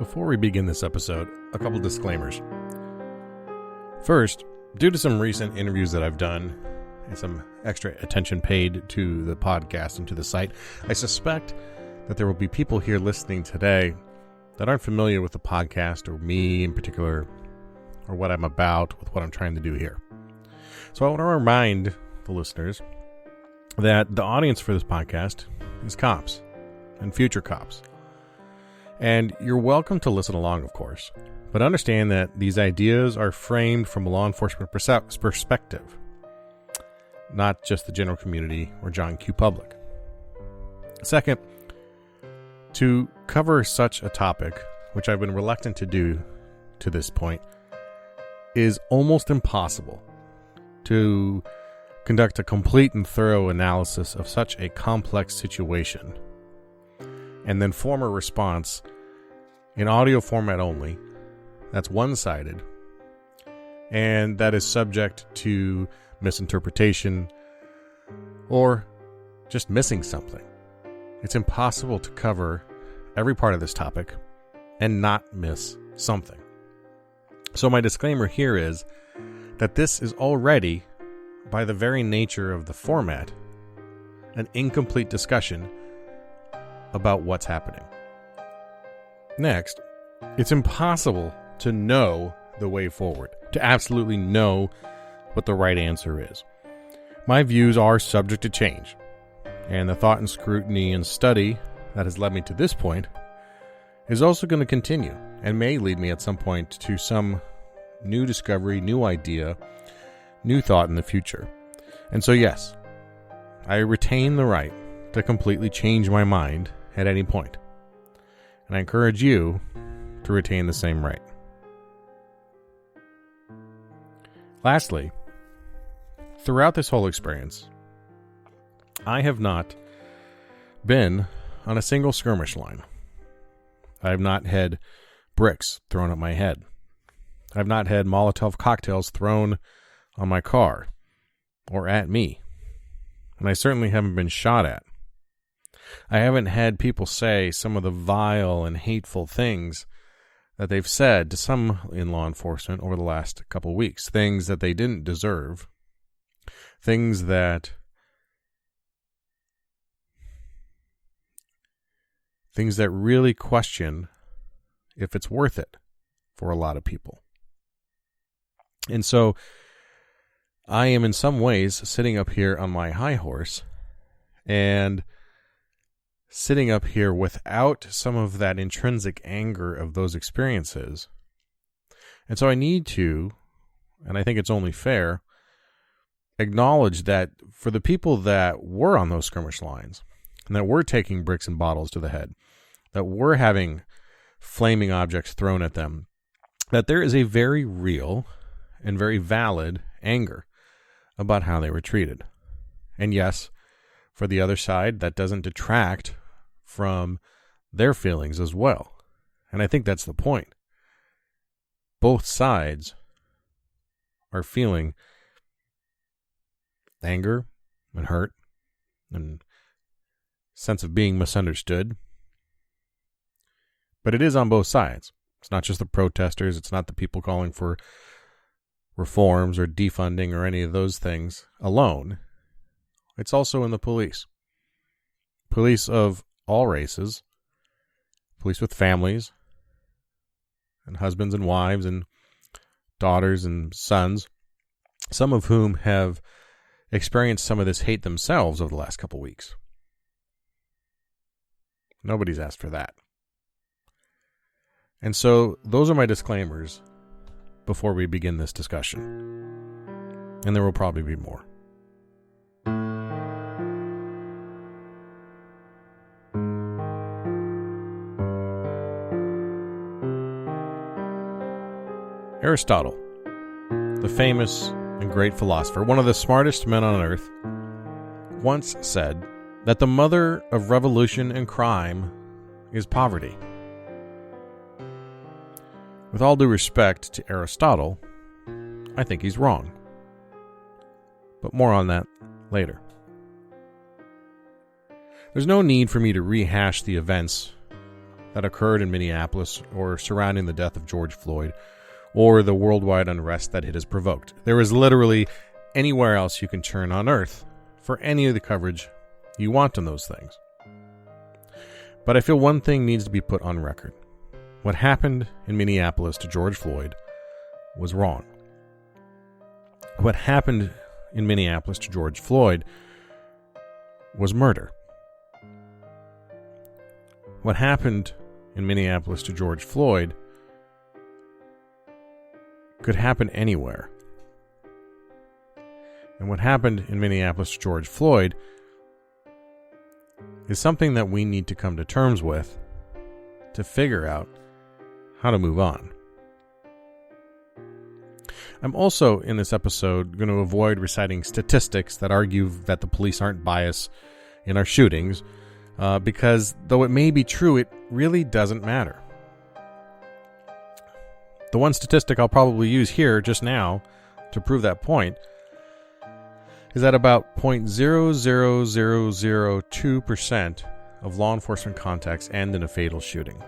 Before we begin this episode, a couple disclaimers. First, due to some recent interviews that I've done and some extra attention paid to the podcast and to the site, I suspect that there will be people here listening today that aren't familiar with the podcast or me in particular or what I'm about with what I'm trying to do here. So I want to remind the listeners that the audience for this podcast is cops and future cops. And you're welcome to listen along, of course, but understand that these ideas are framed from a law enforcement perspective, not just the general community or John Q. public. Second, to cover such a topic, which I've been reluctant to do to this point, is almost impossible to conduct a complete and thorough analysis of such a complex situation and then form a response in audio format only, that's one-sided, and that is subject to misinterpretation or just missing something. It's impossible to cover every part of this topic and not miss something. So my disclaimer here is that this is already, by the very nature of the format, an incomplete discussion about what's happening. Next, it's impossible to know the way forward, to absolutely know what the right answer is. My views are subject to change, and the thought and scrutiny and study that has led me to this point is also going to continue and may lead me at some point to some new discovery, new idea, new thought in the future. And so yes, I retain the right to completely change my mind at any point. And I encourage you to retain the same right. Lastly, throughout this whole experience, I have not been on a single skirmish line. I have not had bricks thrown at my head. I have not had Molotov cocktails thrown on my car or at me. And I certainly haven't been shot at. I haven't had people say some of the vile and hateful things that they've said to some in law enforcement over the last couple of weeks. Things that they didn't deserve. Things that really question if it's worth it for a lot of people. And so I am in some ways sitting up here on my high horse and sitting up here without some of that intrinsic anger of those experiences. And so I need to, and I think it's only fair, acknowledge that for the people that were on those skirmish lines and that were taking bricks and bottles to the head, that were having flaming objects thrown at them, that there is a very real and very valid anger about how they were treated. And yes, for the other side, that doesn't detract from their feelings as well. And I think that's the point. Both sides are feeling anger and hurt and sense of being misunderstood. But it is on both sides. It's not just the protesters. It's not the people calling for reforms or defunding or any of those things alone. It's also in the police. Police of all races, police with families and husbands and wives and daughters and sons, some of whom have experienced some of this hate themselves over the last couple weeks. Nobody's asked for that. And so those are my disclaimers before we begin this discussion. And there will probably be more. Aristotle, the famous and great philosopher, one of the smartest men on earth, once said that the mother of revolution and crime is poverty. With all due respect to Aristotle, I think he's wrong. But more on that later. There's no need for me to rehash the events that occurred in Minneapolis or surrounding the death of George Floyd or the worldwide unrest that it has provoked. There is literally anywhere else you can turn on earth for any of the coverage you want on those things. But I feel one thing needs to be put on record. What happened in Minneapolis to George Floyd was wrong. What happened in Minneapolis to George Floyd was murder. What happened in Minneapolis to George Floyd could happen anywhere. And what happened in Minneapolis to George Floyd is something that we need to come to terms with to figure out how to move on. I'm also, in this episode, going to avoid reciting statistics that argue that the police aren't biased in our shootings, because though it may be true, it really doesn't matter. The one statistic I'll probably use here just now to prove that point is that about 0.00002% of law enforcement contacts end in a fatal shooting.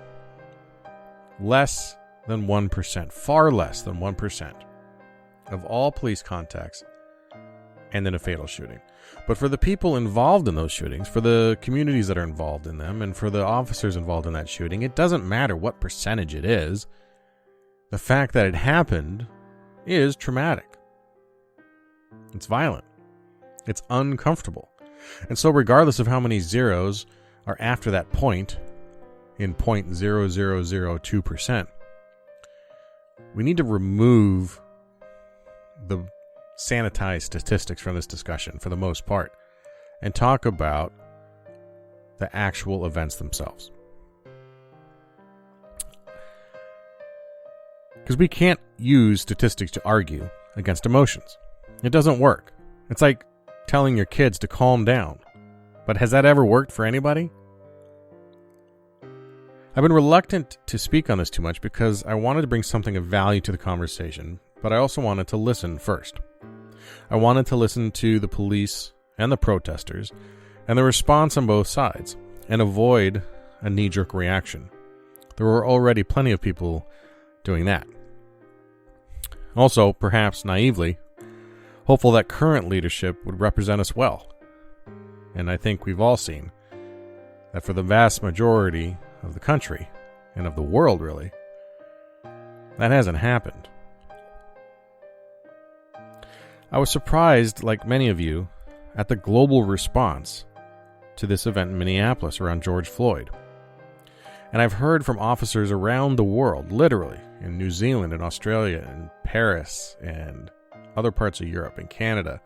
Less than 1%, far less than 1% of all police contacts end in a fatal shooting. But for the people involved in those shootings, for the communities that are involved in them, and for the officers involved in that shooting, it doesn't matter what percentage it is. The fact that it happened is traumatic. It's violent. It's uncomfortable. And so regardless of how many zeros are after that point, in 0.0002%, we need to remove the sanitized statistics from this discussion for the most part and talk about the actual events themselves. Because we can't use statistics to argue against emotions. It doesn't work. It's like telling your kids to calm down. But has that ever worked for anybody? I've been reluctant to speak on this too much because I wanted to bring something of value to the conversation, but I also wanted to listen first. I wanted to listen to the police and the protesters and the response on both sides and avoid a knee-jerk reaction. There were already plenty of people doing that. Also, perhaps naively, hopeful that current leadership would represent us well. And I think we've all seen that for the vast majority of the country, and of the world really, that hasn't happened. I was surprised, like many of you, at the global response to this event in Minneapolis around George Floyd. And I've heard from officers around the world, literally, in New Zealand and Australia and Paris and other parts of Europe and Canada.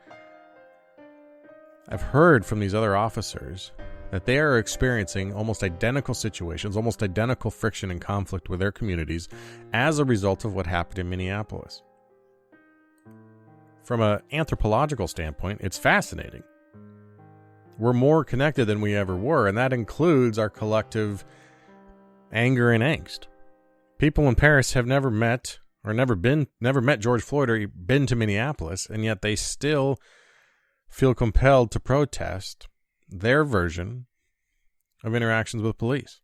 I've heard from these other officers that they are experiencing almost identical situations, almost identical friction and conflict with their communities as a result of what happened in Minneapolis. From an anthropological standpoint, it's fascinating. We're more connected than we ever were, and that includes our collective anger and angst. People in Paris have never met George Floyd or been to Minneapolis, and yet they still feel compelled to protest their version of interactions with police.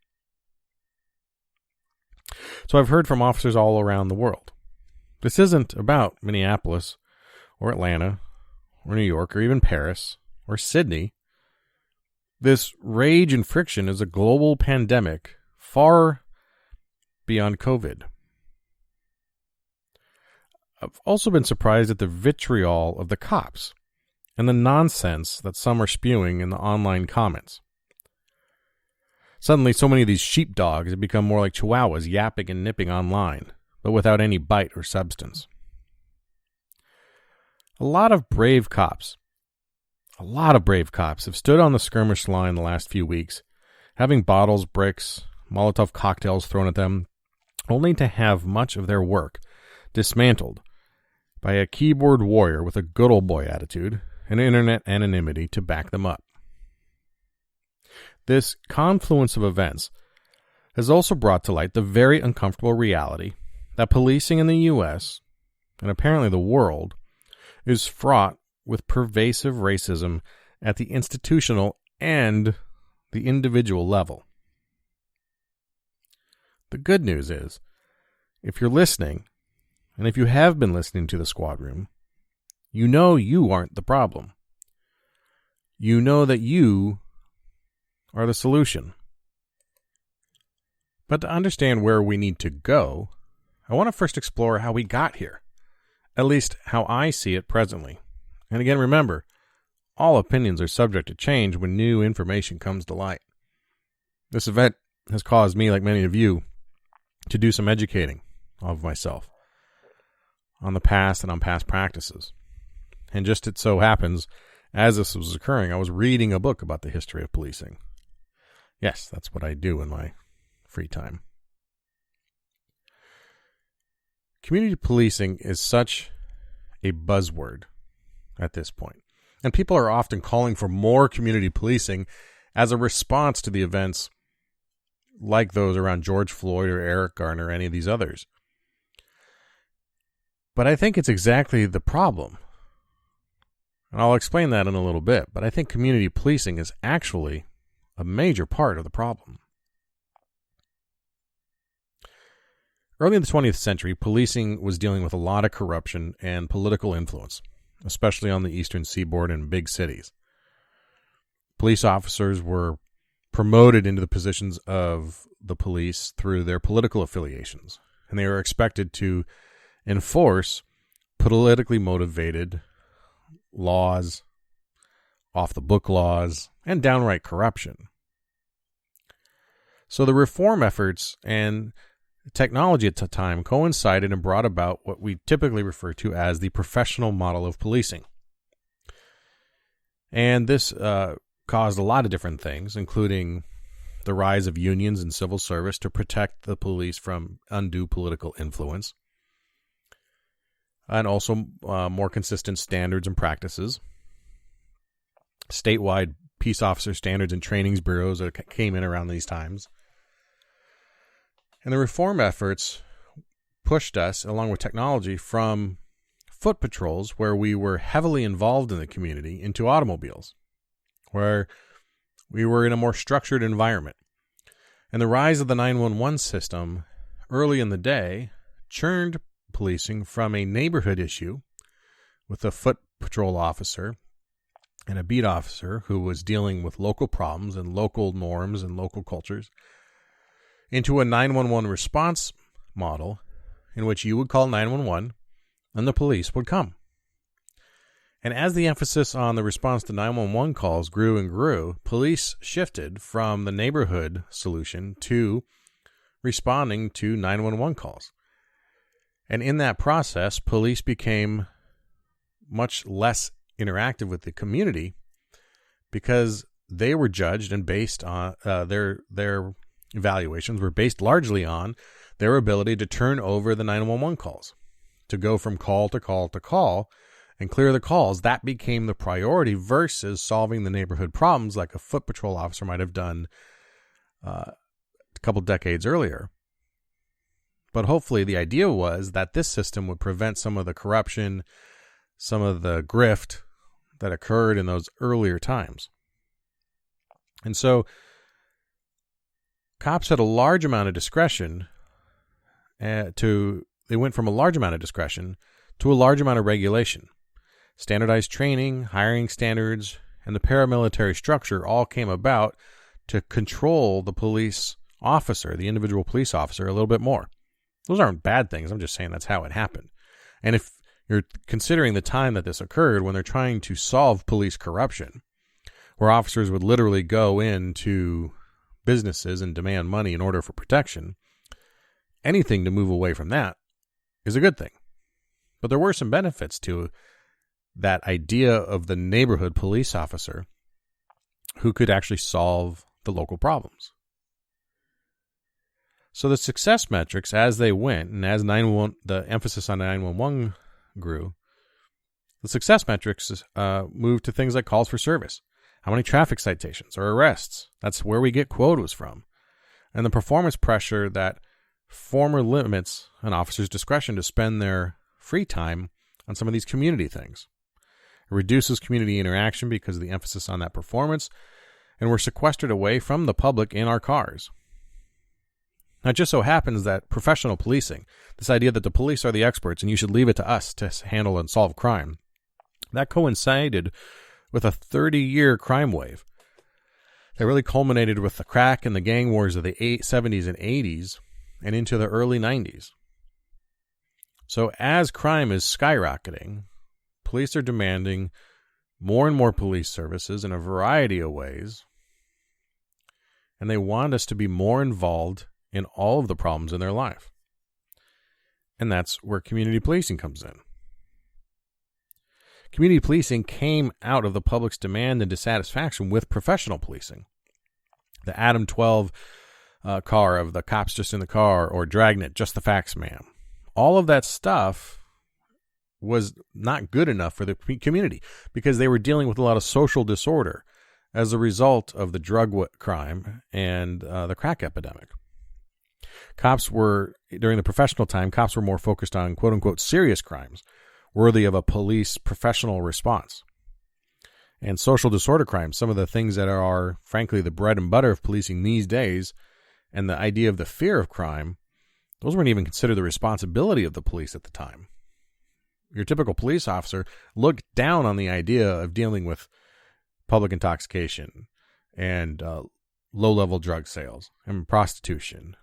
So I've heard from officers all around the world. This isn't about Minneapolis or Atlanta or New York or even Paris or Sydney. This rage and friction is a global pandemic far beyond COVID. I've also been surprised at the vitriol of the cops and the nonsense that some are spewing in the online comments. Suddenly, so many of these sheepdogs have become more like chihuahuas yapping and nipping online, but without any bite or substance. A lot of brave cops have stood on the skirmish line the last few weeks, having bottles, bricks, Molotov cocktails thrown at them, only to have much of their work dismantled by a keyboard warrior with a good old boy attitude and internet anonymity to back them up. This confluence of events has also brought to light the very uncomfortable reality that policing in the U.S., and apparently the world, is fraught with pervasive racism at the institutional and the individual level. The good news is, if you're listening, and if you have been listening to the Squad Room, you know you aren't the problem. You know that you are the solution. But to understand where we need to go, I want to first explore how we got here, at least how I see it presently. And again, remember, all opinions are subject to change when new information comes to light. This event has caused me, like many of you, to do some educating of myself on the past and on past practices. And just it so happens, as this was occurring, I was reading a book about the history of policing. Yes, that's what I do in my free time. Community policing is such a buzzword at this point, and people are often calling for more community policing as a response to the events like those around George Floyd or Eric Garner or any of these others. But I think it's exactly the problem. And I'll explain that in a little bit, but I think community policing is actually a major part of the problem. Early in the 20th century, policing was dealing with a lot of corruption and political influence, especially on the eastern seaboard and big cities. Police officers were promoted into the positions of the police through their political affiliations, and they were expected to enforce politically motivated laws, off-the-book laws, and downright corruption. So the reform efforts and technology at the time coincided and brought about what we typically refer to as the professional model of policing. And this caused a lot of different things, including the rise of unions and civil service to protect the police from undue political influence, and also more consistent standards and practices. Statewide peace officer standards and trainings bureaus that came in around these times. And the reform efforts pushed us, along with technology, from foot patrols, where we were heavily involved in the community, into automobiles, where we were in a more structured environment. And the rise of the 911 system early in the day churned policing from a neighborhood issue with a foot patrol officer and a beat officer who was dealing with local problems and local norms and local cultures into a 911 response model in which you would call 911 and the police would come. And as the emphasis on the response to 911 calls grew and grew, police shifted from the neighborhood solution to responding to 911 calls. And in that process, police became much less interactive with the community because they were judged and based on their evaluations were based largely on their ability to turn over the 911 calls, to go from call to call to call and clear the calls. That became the priority versus solving the neighborhood problems like a foot patrol officer might have done a couple decades earlier. But hopefully the idea was that this system would prevent some of the corruption, some of the grift that occurred in those earlier times. And so cops had a large amount of discretion they went from a large amount of discretion to a large amount of regulation. Standardized training, hiring standards, and the paramilitary structure all came about to control the police officer, the individual police officer, a little bit more. Those aren't bad things. I'm just saying that's how it happened. And if you're considering the time that this occurred when they're trying to solve police corruption, where officers would literally go into businesses and demand money in order for protection, anything to move away from that is a good thing. But there were some benefits to that idea of the neighborhood police officer who could actually solve the local problems. So the success metrics, as they went, and as the emphasis on 911 grew, the success metrics moved to things like calls for service. How many traffic citations or arrests? That's where we get quotas from. And the performance pressure that former limits an officer's discretion to spend their free time on some of these community things. It reduces community interaction because of the emphasis on that performance, and we're sequestered away from the public in our cars. Now, it just so happens that professional policing, this idea that the police are the experts and you should leave it to us to handle and solve crime, that coincided with a 30-year crime wave that really culminated with the crack and the gang wars of the 70s and 80s and into the early 90s. So as crime is skyrocketing, police are demanding more and more police services in a variety of ways, and they want us to be more involved in all of the problems in their life. And that's where community policing comes in. Community policing came out of the public's demand and dissatisfaction with professional policing. The Adam 12 car of the cops just in the car, or Dragnet, just the facts ma'am. All of that stuff was not good enough for the community because they were dealing with a lot of social disorder as a result of the drug crime and the crack epidemic. During the professional time, cops were more focused on quote-unquote serious crimes worthy of a police professional response. And social disorder crimes, some of the things that are, frankly, the bread and butter of policing these days, and the idea of the fear of crime, those weren't even considered the responsibility of the police at the time. Your typical police officer looked down on the idea of dealing with public intoxication and low-level drug sales and prostitution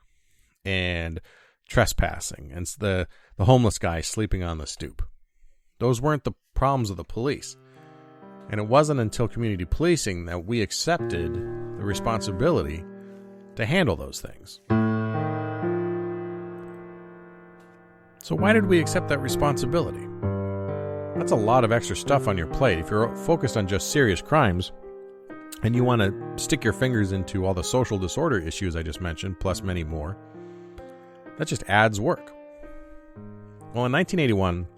and trespassing and the homeless guy sleeping on the stoop. Those weren't the problems of the police. And it wasn't until community policing that we accepted the responsibility to handle those things. So why did we accept that responsibility? That's a lot of extra stuff on your plate. If you're focused on just serious crimes and you want to stick your fingers into all the social disorder issues I just mentioned, plus many more, that just adds work. Well, in 1981,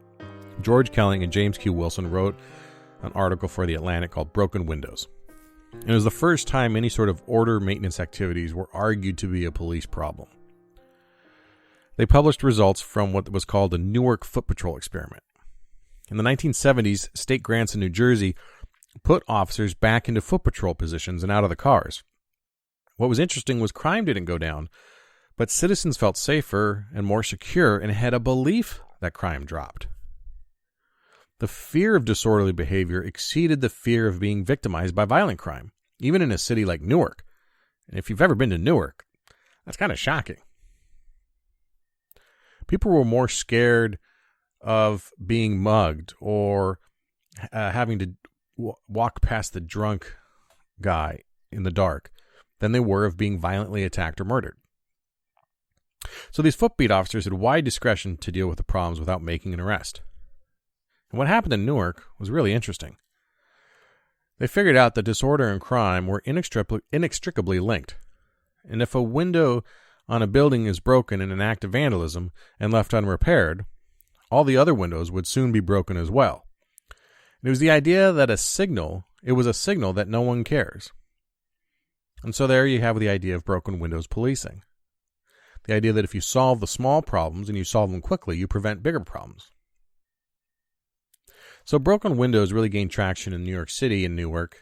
George Kelling and James Q. Wilson wrote an article for The Atlantic called Broken Windows. And it was the first time any sort of order maintenance activities were argued to be a police problem. They published results from what was called the Newark Foot Patrol experiment. In the 1970s, state grants in New Jersey put officers back into foot patrol positions and out of the cars. What was interesting was crime didn't go down, but citizens felt safer and more secure and had a belief that crime dropped. The fear of disorderly behavior exceeded the fear of being victimized by violent crime, even in a city like Newark. And if you've ever been to Newark, that's kind of shocking. People were more scared of being mugged or having to walk past the drunk guy in the dark than they were of being violently attacked or murdered. So these footbeat officers had wide discretion to deal with the problems without making an arrest. And what happened in Newark was really interesting. They figured out that disorder and crime were inextricably linked. And if a window on a building is broken in an act of vandalism and left unrepaired, all the other windows would soon be broken as well. And it was the idea that it was a signal that no one cares. And so there you have the idea of broken windows policing. The idea that if you solve the small problems and you solve them quickly, you prevent bigger problems. So broken windows really gained traction in New York City and Newark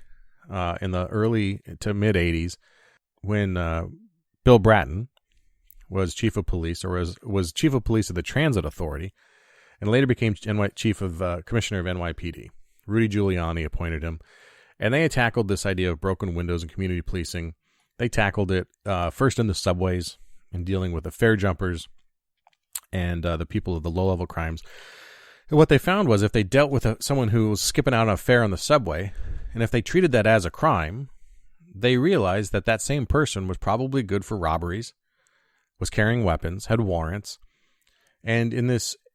in the early to mid 80s when Bill Bratton was chief of police, or was chief of police of the Transit Authority, and later became chief of commissioner of NYPD. Rudy Giuliani appointed him, and they had tackled this idea of broken windows and community policing. They tackled it first in the subways and dealing with the fare jumpers and the people of the low-level crimes. And what they found was if they dealt with someone who was skipping out on a fare on the subway, and if they treated that as a crime, they realized that that same person was probably good for robberies, was carrying weapons, had warrants, and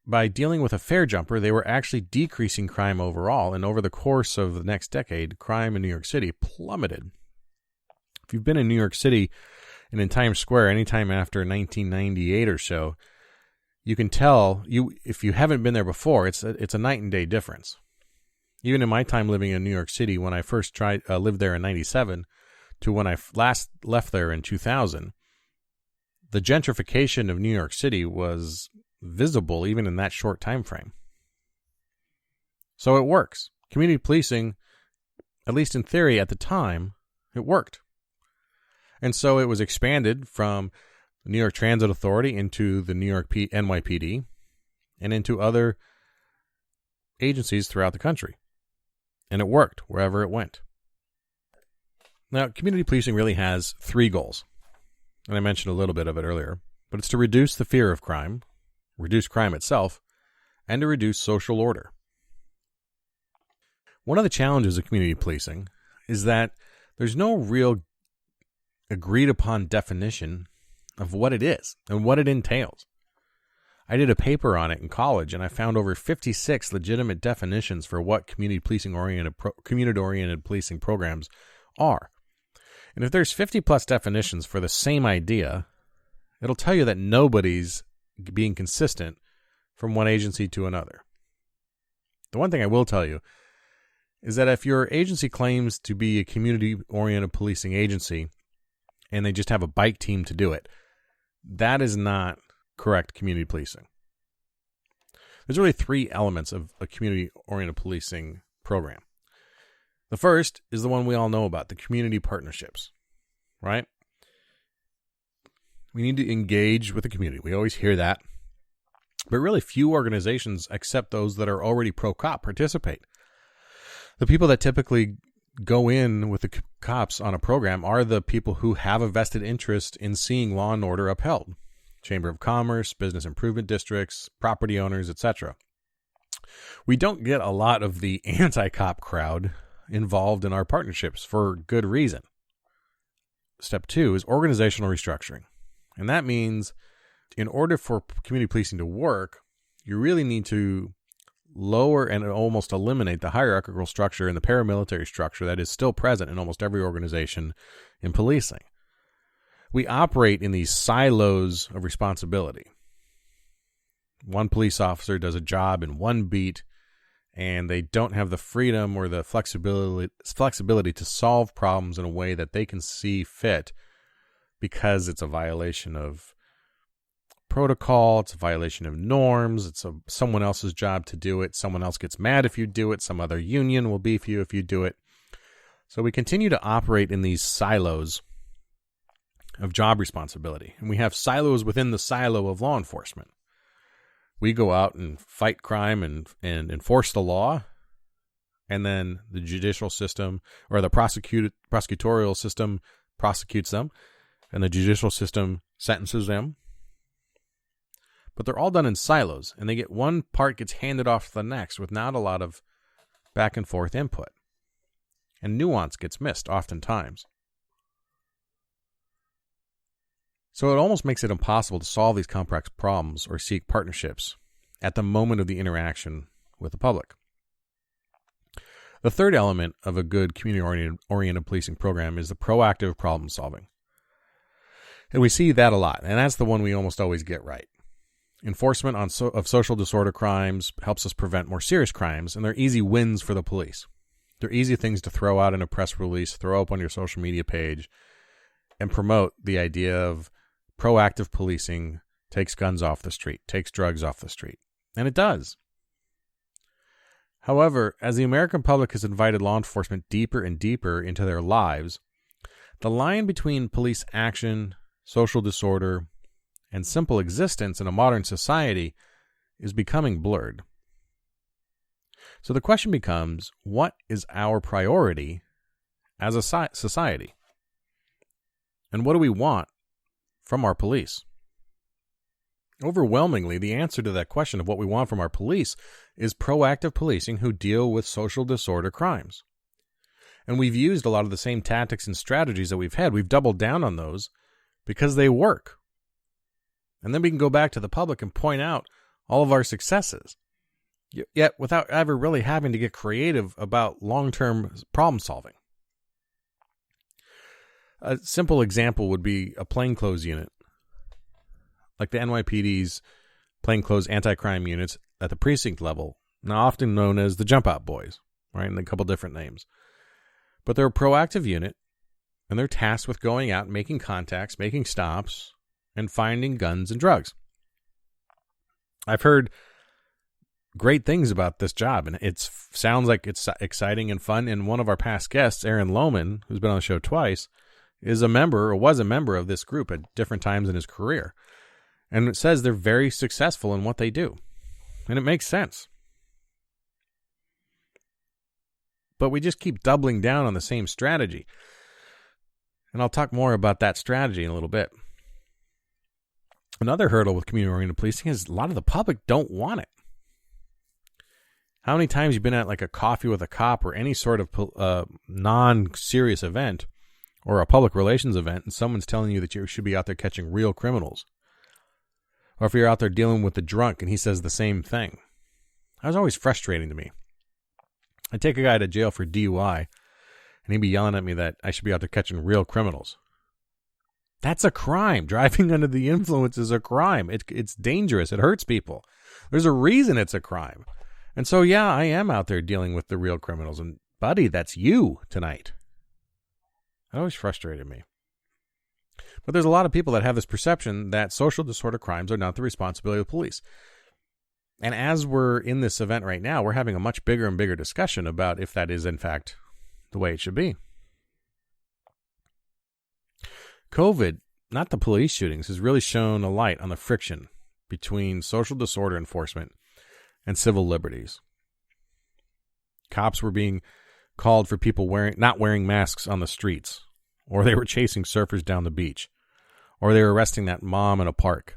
by dealing with a fare jumper, they were actually decreasing crime overall. And over the course of the next decade, crime in New York City plummeted. If you've been in New York City and in Times Square anytime after 1998 or so, you can tell, if you haven't been there before, it's a night and day difference. Even in my time living in New York City, when I first lived there in 97 to when I last left there in 2000, the gentrification of New York City was visible even in that short time frame. So it works. Community policing, at least in theory at the time, it worked. And so it was expanded from the New York Transit Authority, into the New York NYPD, and into other agencies throughout the country. And it worked wherever it went. Now, community policing really has three goals. And I mentioned a little bit of it earlier. But it's to reduce the fear of crime, reduce crime itself, and to reduce social order. One of the challenges of community policing is that there's no real agreed upon definition of what it is and what it entails. I did a paper on it in college, and I found over 56 legitimate definitions for what community oriented policing programs are. And if there's 50 plus definitions for the same idea, it'll tell you that nobody's being consistent from one agency to another. The one thing I will tell you is that if your agency claims to be a community-oriented policing agency and they just have a bike team to do it, that is not correct community policing. There's really three elements of a community-oriented policing program. The first is the one we all know about, the community partnerships, right? We need to engage with the community. We always hear that. But really few organizations, except those that are already pro-cop, participate. The people that typically go in with the cops on a program are the people who have a vested interest in seeing law and order upheld. Chamber of Commerce, business improvement districts, property owners, etc. We don't get a lot of the anti-cop crowd involved in our partnerships for good reason. Step 2 is organizational restructuring. And that means in order for community policing to work, you really need to lower and almost eliminate the hierarchical structure and the paramilitary structure that is still present in almost every organization in policing. We operate in these silos of responsibility. One police officer does a job in one beat, and they don't have the freedom or the flexibility to solve problems in a way that they can see fit because it's a violation of protocol, it's a violation of norms, it's someone else's job to do it, someone else gets mad if you do it, some other union will beef you if you do it. So we continue to operate in these silos of job responsibility, and we have silos within the silo of law enforcement. We go out and fight crime and enforce the law, and then the judicial system or the prosecutorial system prosecutes them, and the judicial system sentences them. But they're all done in silos, and they get one part gets handed off to the next with not a lot of back and forth input. And nuance gets missed oftentimes. So it almost makes it impossible to solve these complex problems or seek partnerships at the moment of the interaction with the public. The third element of a good community-oriented policing program is the proactive problem solving. And we see that a lot, and that's the one we almost always get right. Enforcement of social disorder crimes helps us prevent more serious crimes, and they're easy wins for the police. They're easy things to throw out in a press release, throw up on your social media page, and promote the idea of proactive policing takes guns off the street, takes drugs off the street. And it does. However, as the American public has invited law enforcement deeper and deeper into their lives, the line between police action, social disorder, and simple existence in a modern society is becoming blurred. So the question becomes, what is our priority as a society? And what do we want from our police? Overwhelmingly, the answer to that question of what we want from our police is proactive policing who deal with social disorder crimes. And we've used a lot of the same tactics and strategies that we've had. We've doubled down on those because they work. And then we can go back to the public and point out all of our successes, yet without ever really having to get creative about long-term problem solving. A simple example would be a plainclothes unit, like the NYPD's plainclothes anti-crime units at the precinct level, now often known as the Jump Out Boys, right, and a couple different names. But they're a proactive unit, and they're tasked with going out and making contacts, making stops, and finding guns and drugs. I've heard great things about this job, and it sounds like it's exciting and fun. And one of our past guests, Aaron Lohman, who's been on the show twice, is a member or was a member of this group at different times in his career. And it says they're very successful in what they do. And it makes sense. But we just keep doubling down on the same strategy. And I'll talk more about that strategy in a little bit. Another hurdle with community-oriented policing is a lot of the public don't want it. How many times you've been at like a coffee with a cop or any sort of non-serious event or a public relations event and someone's telling you that you should be out there catching real criminals? Or if you're out there dealing with the drunk and he says the same thing. That was always frustrating to me. I'd take a guy to jail for DUI and he'd be yelling at me that I should be out there catching real criminals. That's a crime. Driving under the influence is a crime. It's dangerous. It hurts people. There's a reason it's a crime. And so, yeah, I am out there dealing with the real criminals. And, buddy, that's you tonight. That always frustrated me. But there's a lot of people that have this perception that social disorder crimes are not the responsibility of the police. And as we're in this event right now, we're having a much bigger and bigger discussion about if that is, in fact, the way it should be. COVID, not the police shootings, has really shown a light on the friction between social disorder enforcement and civil liberties. Cops were being called for people not wearing masks on the streets, or they were chasing surfers down the beach, or they were arresting that mom in a park.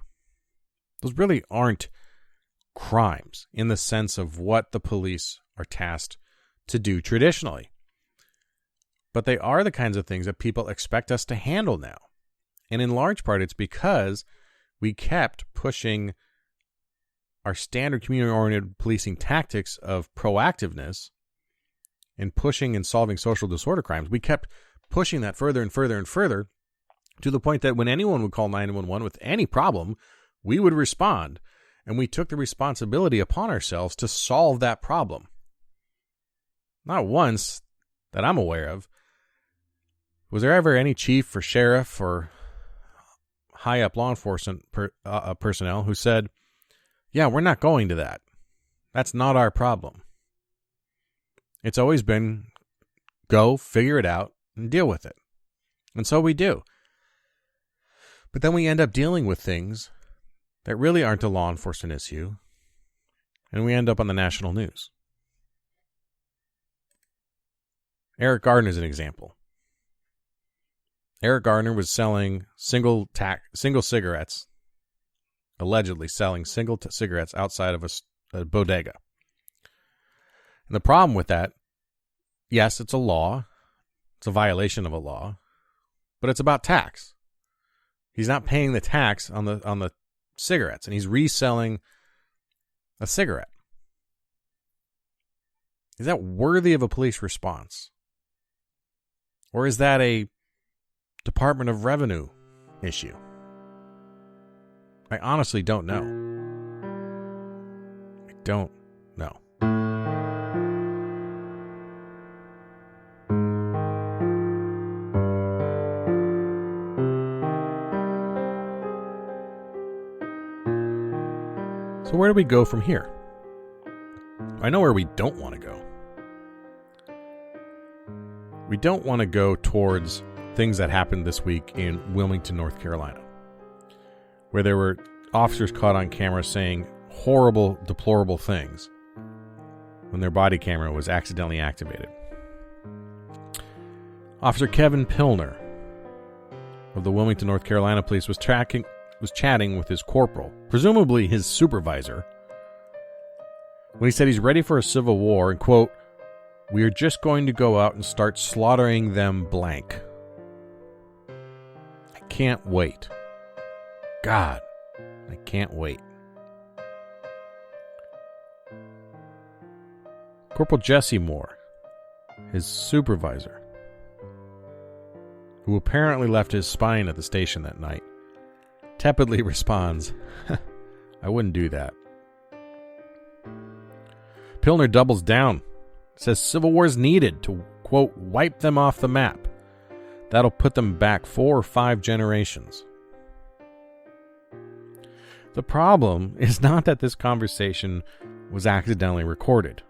Those really aren't crimes in the sense of what the police are tasked to do traditionally. But they are the kinds of things that people expect us to handle now. And in large part, it's because we kept pushing our standard community-oriented policing tactics of proactiveness and pushing and solving social disorder crimes. We kept pushing that further and further and further to the point that when anyone would call 911 with any problem, we would respond. And we took the responsibility upon ourselves to solve that problem. Not once that I'm aware of. Was there ever any chief or sheriff or high up law enforcement personnel who said, yeah, we're not going to that. That's not our problem. It's always been go, figure it out, and deal with it. And so we do. But then we end up dealing with things that really aren't a law enforcement issue, and we end up on the national news. Eric Gardner is an example. Eric Gardner was selling single cigarettes, allegedly selling single cigarettes outside of a bodega. And the problem with that, yes, it's a law. It's a violation of a law, but it's about tax. He's not paying the tax on the cigarettes, and he's reselling a cigarette. Is that worthy of a police response? Or is that a Department of Revenue issue? I honestly don't know. I don't know. So where do we go from here? I know where we don't want to go. We don't want to go towards things that happened this week in Wilmington, North Carolina, where there were officers caught on camera saying horrible, deplorable things when their body camera was accidentally activated. Officer Kevin Pilner of the Wilmington, North Carolina police was chatting with his corporal, presumably his supervisor, when he said he's ready for a civil war and, quote, "We are just going to go out and start slaughtering them blank. I can't wait. God, I can't wait." Corporal Jesse Moore, his supervisor, who apparently left his spine at the station that night, tepidly responds, "I wouldn't do that." Pilner doubles down, says civil war is needed to, quote, "wipe them off the map. That'll put them back 4 or 5 generations." The problem is not that this conversation was accidentally recorded.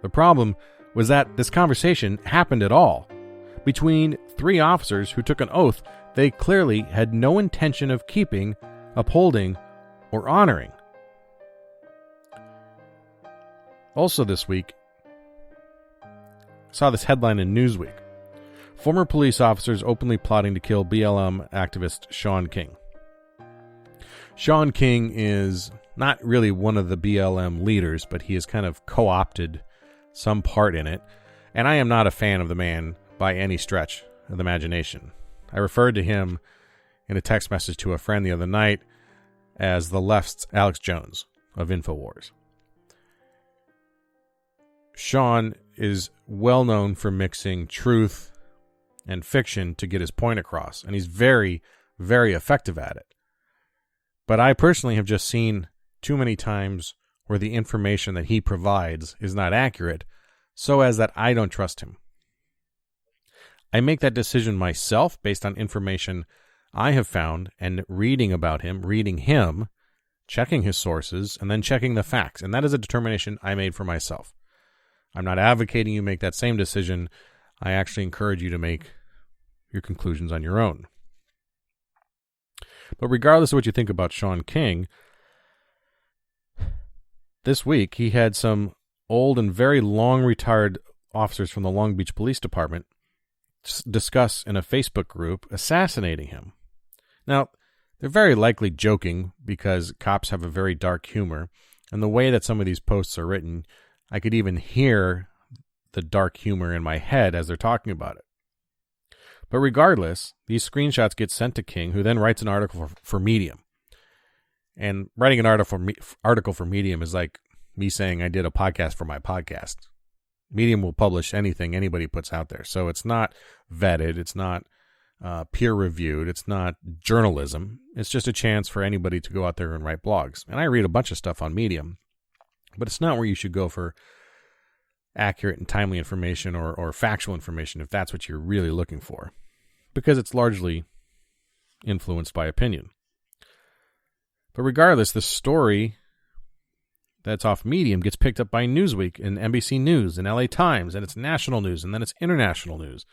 The problem was that this conversation happened at all, between three officers who took an oath they clearly had no intention of keeping, upholding, or honoring. Also this week, I saw this headline in Newsweek. Former police officers openly plotting to kill BLM activist Shaun King. Shaun King is not really one of the BLM leaders, but he has kind of co-opted some part in it, and I am not a fan of the man by any stretch of the imagination. I referred to him in a text message to a friend the other night as the left's Alex Jones of InfoWars. Shaun is well known for mixing truth and fiction to get his point across, and he's very, very effective at it. But I personally have just seen too many times where the information that he provides is not accurate, so as that I don't trust him. I make that decision myself based on information I have found and reading about him, reading him, checking his sources, and then checking the facts. And that is a determination I made for myself. I'm not advocating you make that same decision. I actually encourage you to make your conclusions on your own. But regardless of what you think about Shaun King, this week he had some old and very long retired officers from the Long Beach Police Department discuss in a Facebook group assassinating him. Now, they're very likely joking because cops have a very dark humor, and the way that some of these posts are written, I could even hear the dark humor in my head as they're talking about it. But regardless, these screenshots get sent to King, who then writes an article for Medium. And writing an article for Medium is like me saying I did a podcast for my podcast. Medium will publish anything anybody puts out there. So it's not vetted. It's not peer-reviewed. It's not journalism. It's just a chance for anybody to go out there and write blogs. And I read a bunch of stuff on Medium, but it's not where you should go for accurate and timely information or factual information if that's what you're really looking for, because it's largely influenced by opinion. But regardless, the story that's off Medium gets picked up by Newsweek and NBC News and LA Times, and it's national news, and then it's international news.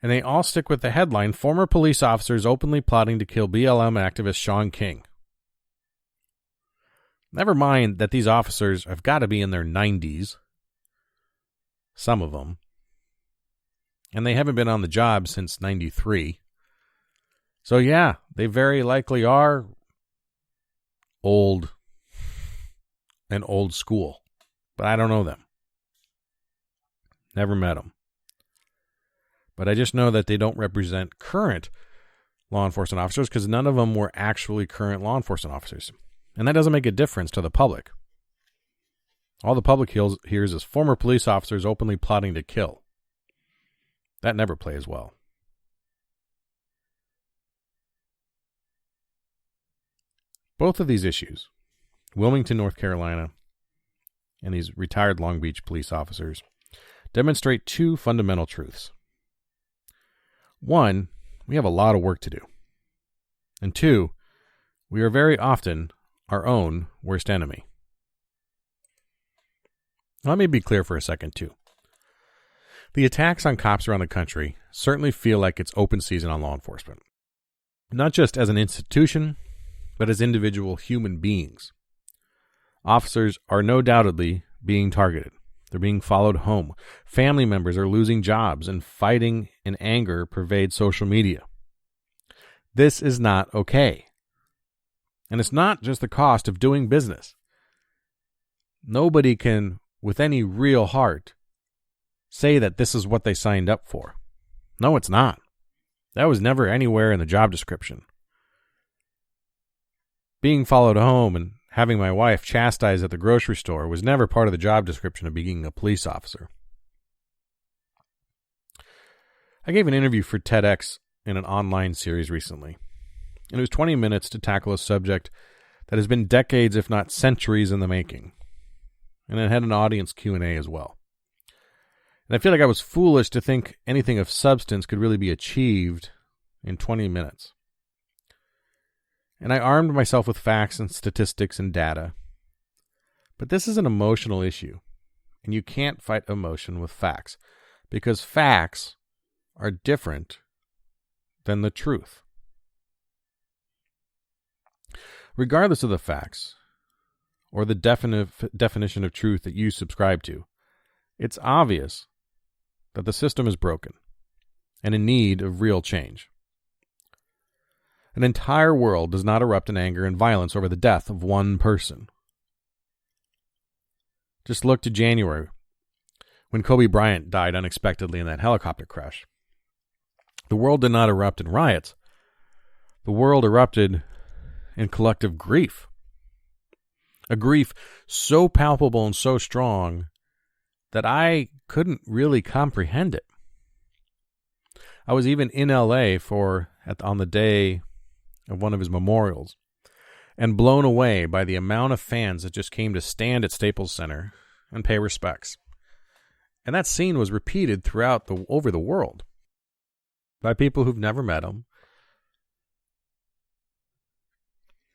And they all stick with the headline, former police officers openly plotting to kill BLM activist Shaun King. Never mind that these officers have got to be in their 90s, some of them, and they haven't been on the job since 93. So yeah, they very likely are old and old school, but I don't know them. Never met them. But I just know that they don't represent current law enforcement officers because none of them were actually current law enforcement officers. And that doesn't make a difference to the public. All the public hears is former police officers openly plotting to kill. That never plays well. Both of these issues, Wilmington, North Carolina, and these retired Long Beach police officers, demonstrate two fundamental truths. One, we have a lot of work to do. And two, we are very often our own worst enemy. Let me be clear for a second, too. The attacks on cops around the country certainly feel like it's open season on law enforcement. Not just as an institution, but as individual human beings. Officers are no doubtedly being targeted. They're being followed home. Family members are losing jobs, and fighting and anger pervade social media. This is not okay. And it's not just the cost of doing business. Nobody can, with any real heart, say that this is what they signed up for. No, it's not. That was never anywhere in the job description. Being followed home and having my wife chastised at the grocery store was never part of the job description of being a police officer. I gave an interview for TEDx in an online series recently, and it was 20 minutes to tackle a subject that has been decades, if not centuries, in the making. And it had an audience Q&A as well. And I feel like I was foolish to think anything of substance could really be achieved in 20 minutes. And I armed myself with facts and statistics and data. But this is an emotional issue, and you can't fight emotion with facts, because facts are different than the truth. Regardless of the facts or the definition of truth that you subscribe to, it's obvious that the system is broken and in need of real change. An entire world does not erupt in anger and violence over the death of one person. Just look to January, when Kobe Bryant died unexpectedly in that helicopter crash. The world did not erupt in riots. The world erupted in collective grief. A grief so palpable and so strong that I couldn't really comprehend it. I was even in LA on the day of one of his memorials, and blown away by the amount of fans that just came to stand at Staples Center and pay respects. And that scene was repeated over the world by people who've never met him.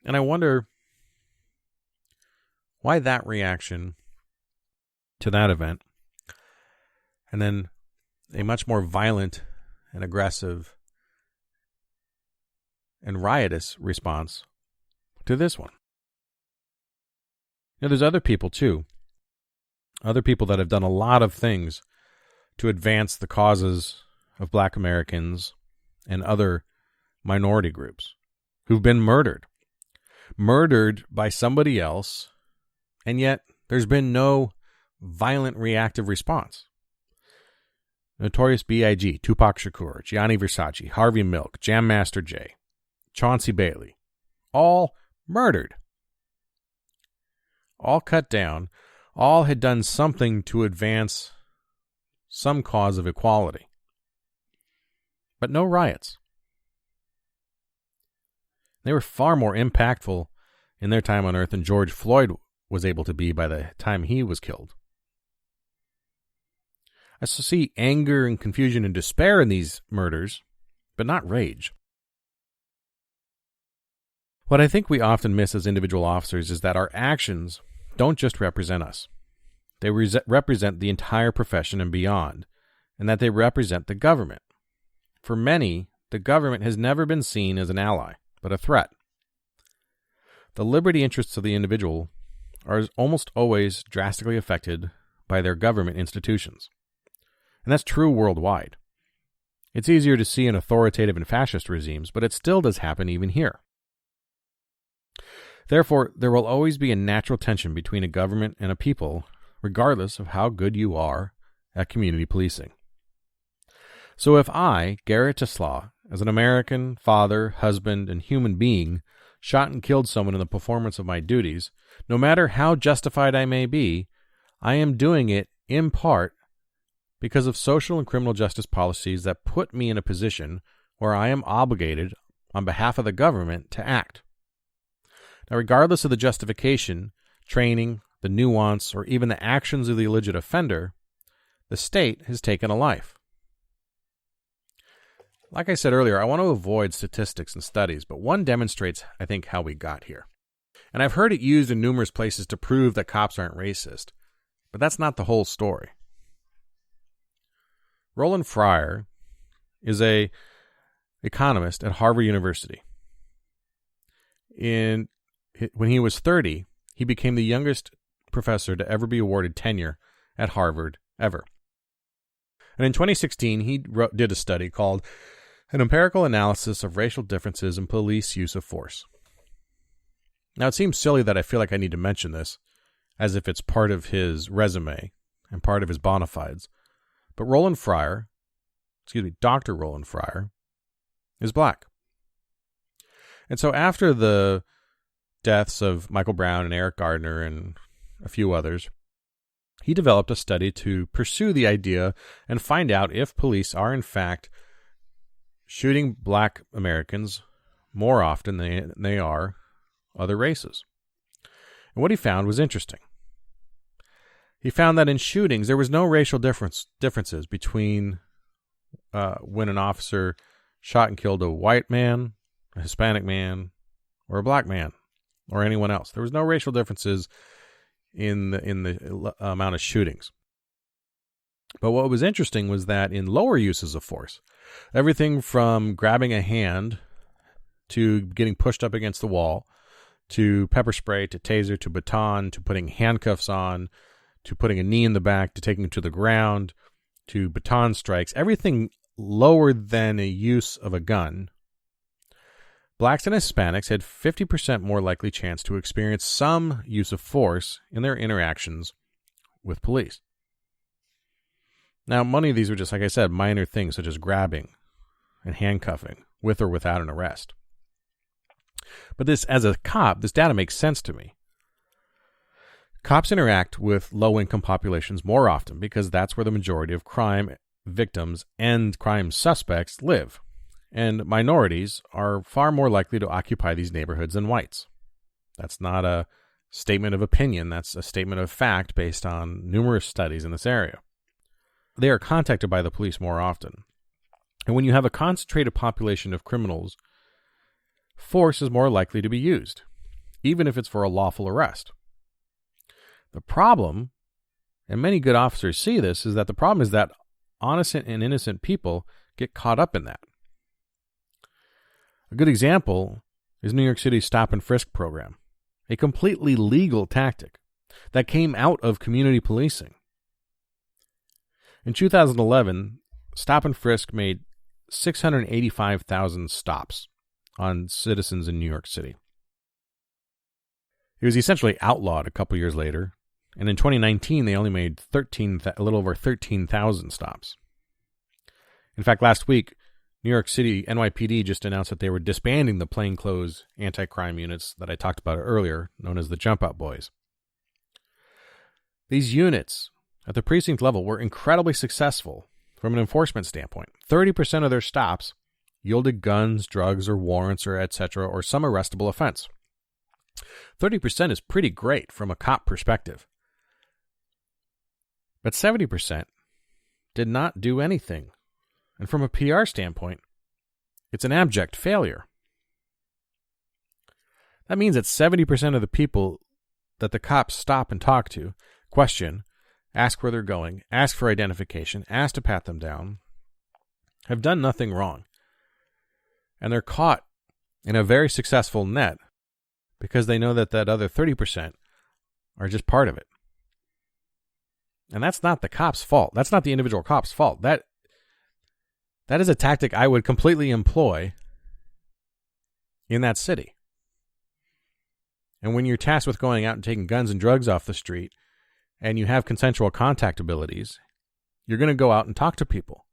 And I wonder why that reaction to that event, and then a much more violent and aggressive and riotous response to this one. Now, there's other people too. Other people that have done a lot of things to advance the causes of Black Americans and other minority groups who've been murdered by somebody else, and yet there's been no violent reactive response. Notorious B.I.G., Tupac Shakur, Gianni Versace, Harvey Milk, Jam Master Jay, Chauncey Bailey, all murdered, all cut down, all had done something to advance some cause of equality. But no riots. They were far more impactful in their time on Earth than George Floyd was able to be by the time he was killed. I see anger and confusion and despair in these murders, but not rage. What I think we often miss as individual officers is that our actions don't just represent us. They represent the entire profession and beyond, and that they represent the government. For many, the government has never been seen as an ally, but a threat. The liberty interests of the individual are almost always drastically affected by their government institutions. And that's true worldwide. It's easier to see in authoritative and fascist regimes, but it still does happen even here. Therefore, there will always be a natural tension between a government and a people, regardless of how good you are at community policing. So if I, Garrett Tesla, as an American, father, husband, and human being, shot and killed someone in the performance of my duties, no matter how justified I may be, I am doing it, in part, because of social and criminal justice policies that put me in a position where I am obligated, on behalf of the government, to act. Now, regardless of the justification, training, the nuance, or even the actions of the alleged offender, the state has taken a life. Like I said earlier, I want to avoid statistics and studies, but one demonstrates, I think, how we got here. And I've heard it used in numerous places to prove that cops aren't racist, but that's not the whole story. Roland Fryer is an economist at Harvard University. When he was 30, he became the youngest professor to ever be awarded tenure at Harvard ever. And in 2016, he did a study called An Empirical Analysis of Racial Differences in Police Use of Force. Now, it seems silly that I feel like I need to mention this, as if it's part of his resume and part of his bona fides. But Dr. Roland Fryer, is black. And so after the deaths of Michael Brown and Eric Gardner and a few others, he developed a study to pursue the idea and find out if police are in fact shooting black Americans more often than they are other races. And what he found was interesting. He found that in shootings, there was no racial differences between when an officer shot and killed a white man, a Hispanic man, or a black man, or anyone else. There was no racial differences in the amount of shootings. But what was interesting was that in lower uses of force, everything from grabbing a hand to getting pushed up against the wall, to pepper spray, to taser, to baton, to putting handcuffs on, to putting a knee in the back, to taking him to the ground, to baton strikes, everything lower than a use of a gun, blacks and Hispanics had 50% more likely chance to experience some use of force in their interactions with police. Now, many of these were just, like I said, minor things such as grabbing and handcuffing, with or without an arrest. But this, as a cop, this data makes sense to me. Cops interact with low-income populations more often because that's where the majority of crime victims and crime suspects live, and minorities are far more likely to occupy these neighborhoods than whites. That's not a statement of opinion, that's a statement of fact based on numerous studies in this area. They are contacted by the police more often. And when you have a concentrated population of criminals, force is more likely to be used, even if it's for a lawful arrest. The problem, and many good officers see this, is that the problem is that honest and innocent people get caught up in that. A good example is New York City's stop and frisk program, a completely legal tactic that came out of community policing. In 2011, stop and frisk made 685,000 stops on citizens in New York City. It was essentially outlawed a couple years later, and in 2019 they only made a little over 13,000 stops. In fact, last week, New York City NYPD just announced that they were disbanding the plainclothes anti-crime units that I talked about earlier, known as the Jump Out Boys. These units at the precinct level were incredibly successful from an enforcement standpoint. 30% of their stops yielded guns, drugs, or warrants, or etc., or some arrestable offense. 30% is pretty great from a cop perspective. But 70% did not do anything. And from a PR standpoint, it's an abject failure. That means that 70% of the people that the cops stop and talk to, question, ask where they're going, ask for identification, ask to pat them down, have done nothing wrong. And they're caught in a very successful net because they know that other 30% are just part of it. And that's not the cop's fault. That's not the individual cop's fault. That is a tactic I would completely employ in that city. And when you're tasked with going out and taking guns and drugs off the street, and you have consensual contact abilities, you're going to go out and talk to people.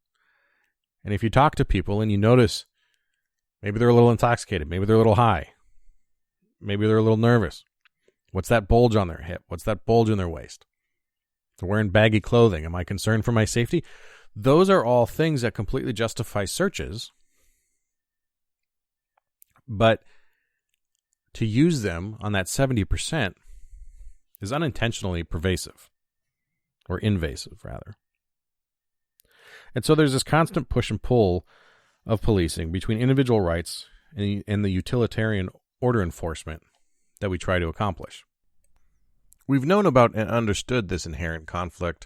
And if you talk to people and you notice maybe they're a little intoxicated, maybe they're a little high, maybe they're a little nervous. What's that bulge on their hip? What's that bulge in their waist? They're wearing baggy clothing. Am I concerned for my safety? Those are all things that completely justify searches. But to use them on that 70% is unintentionally pervasive, or invasive, rather. And so there's this constant push and pull of policing between individual rights and the utilitarian order enforcement that we try to accomplish. We've known about and understood this inherent conflict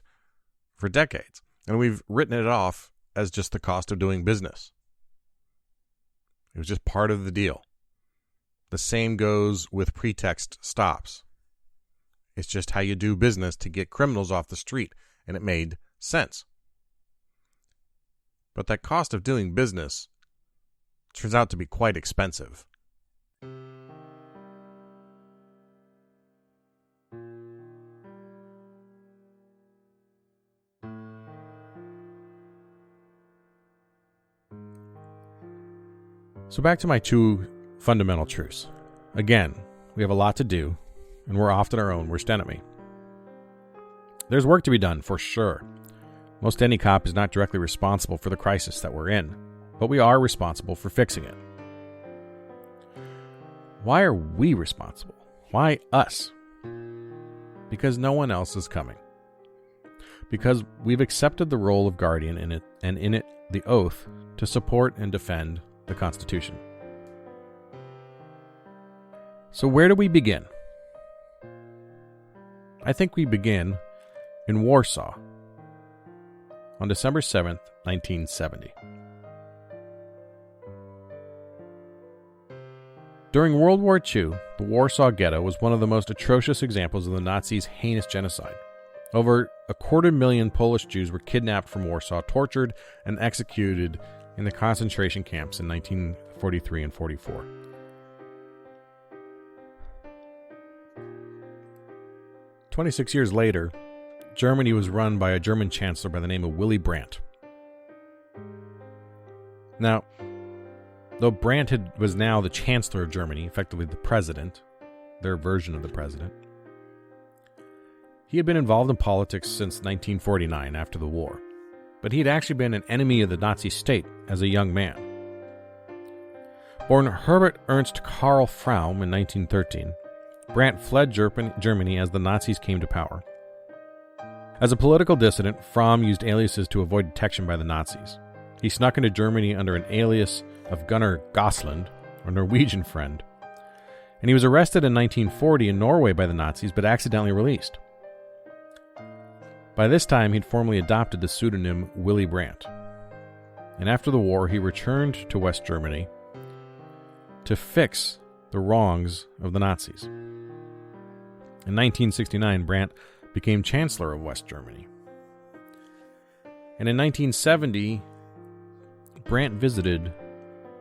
for decades, and we've written it off as just the cost of doing business. It was just part of the deal. The same goes with pretext stops. It's just how you do business to get criminals off the street, and it made sense. But that cost of doing business turns out to be quite expensive. So back to my two fundamental truths. Again, we have a lot to do, and we're often our own worst enemy. There's work to be done, for sure. Most any cop is not directly responsible for the crisis that we're in, but we are responsible for fixing it. Why are we responsible? Why us? Because no one else is coming. Because we've accepted the role of guardian in it, and in it the oath to support and defend the Constitution. So where do we begin? I think we begin in Warsaw. on December 7th, 1970. During World War II, the Warsaw Ghetto was one of the most atrocious examples of the Nazis' heinous genocide. Over 250,000 Polish Jews were kidnapped from Warsaw, tortured, and executed in the concentration camps in 1943 and 44. "26 years later, Germany was run by a German chancellor by the name of Willy Brandt. Now, though Brandt was now the chancellor of Germany, effectively the president, their version of the president, he had been involved in politics since 1949 after the war, but he had actually been an enemy of the Nazi state as a young man. Born Herbert Ernst Karl Fraum in 1913, Brandt fled Germany as the Nazis came to power. As a political dissident, Fraum used aliases to avoid detection by the Nazis. He snuck into Germany under an alias of Gunnar Gosland, a Norwegian friend, and he was arrested in 1940 in Norway by the Nazis, but accidentally released. By this time, he'd formally adopted the pseudonym Willy Brandt, and after the war, he returned to West Germany to fix the wrongs of the Nazis. In 1969, Brandt became Chancellor of West Germany. And in 1970, Brandt visited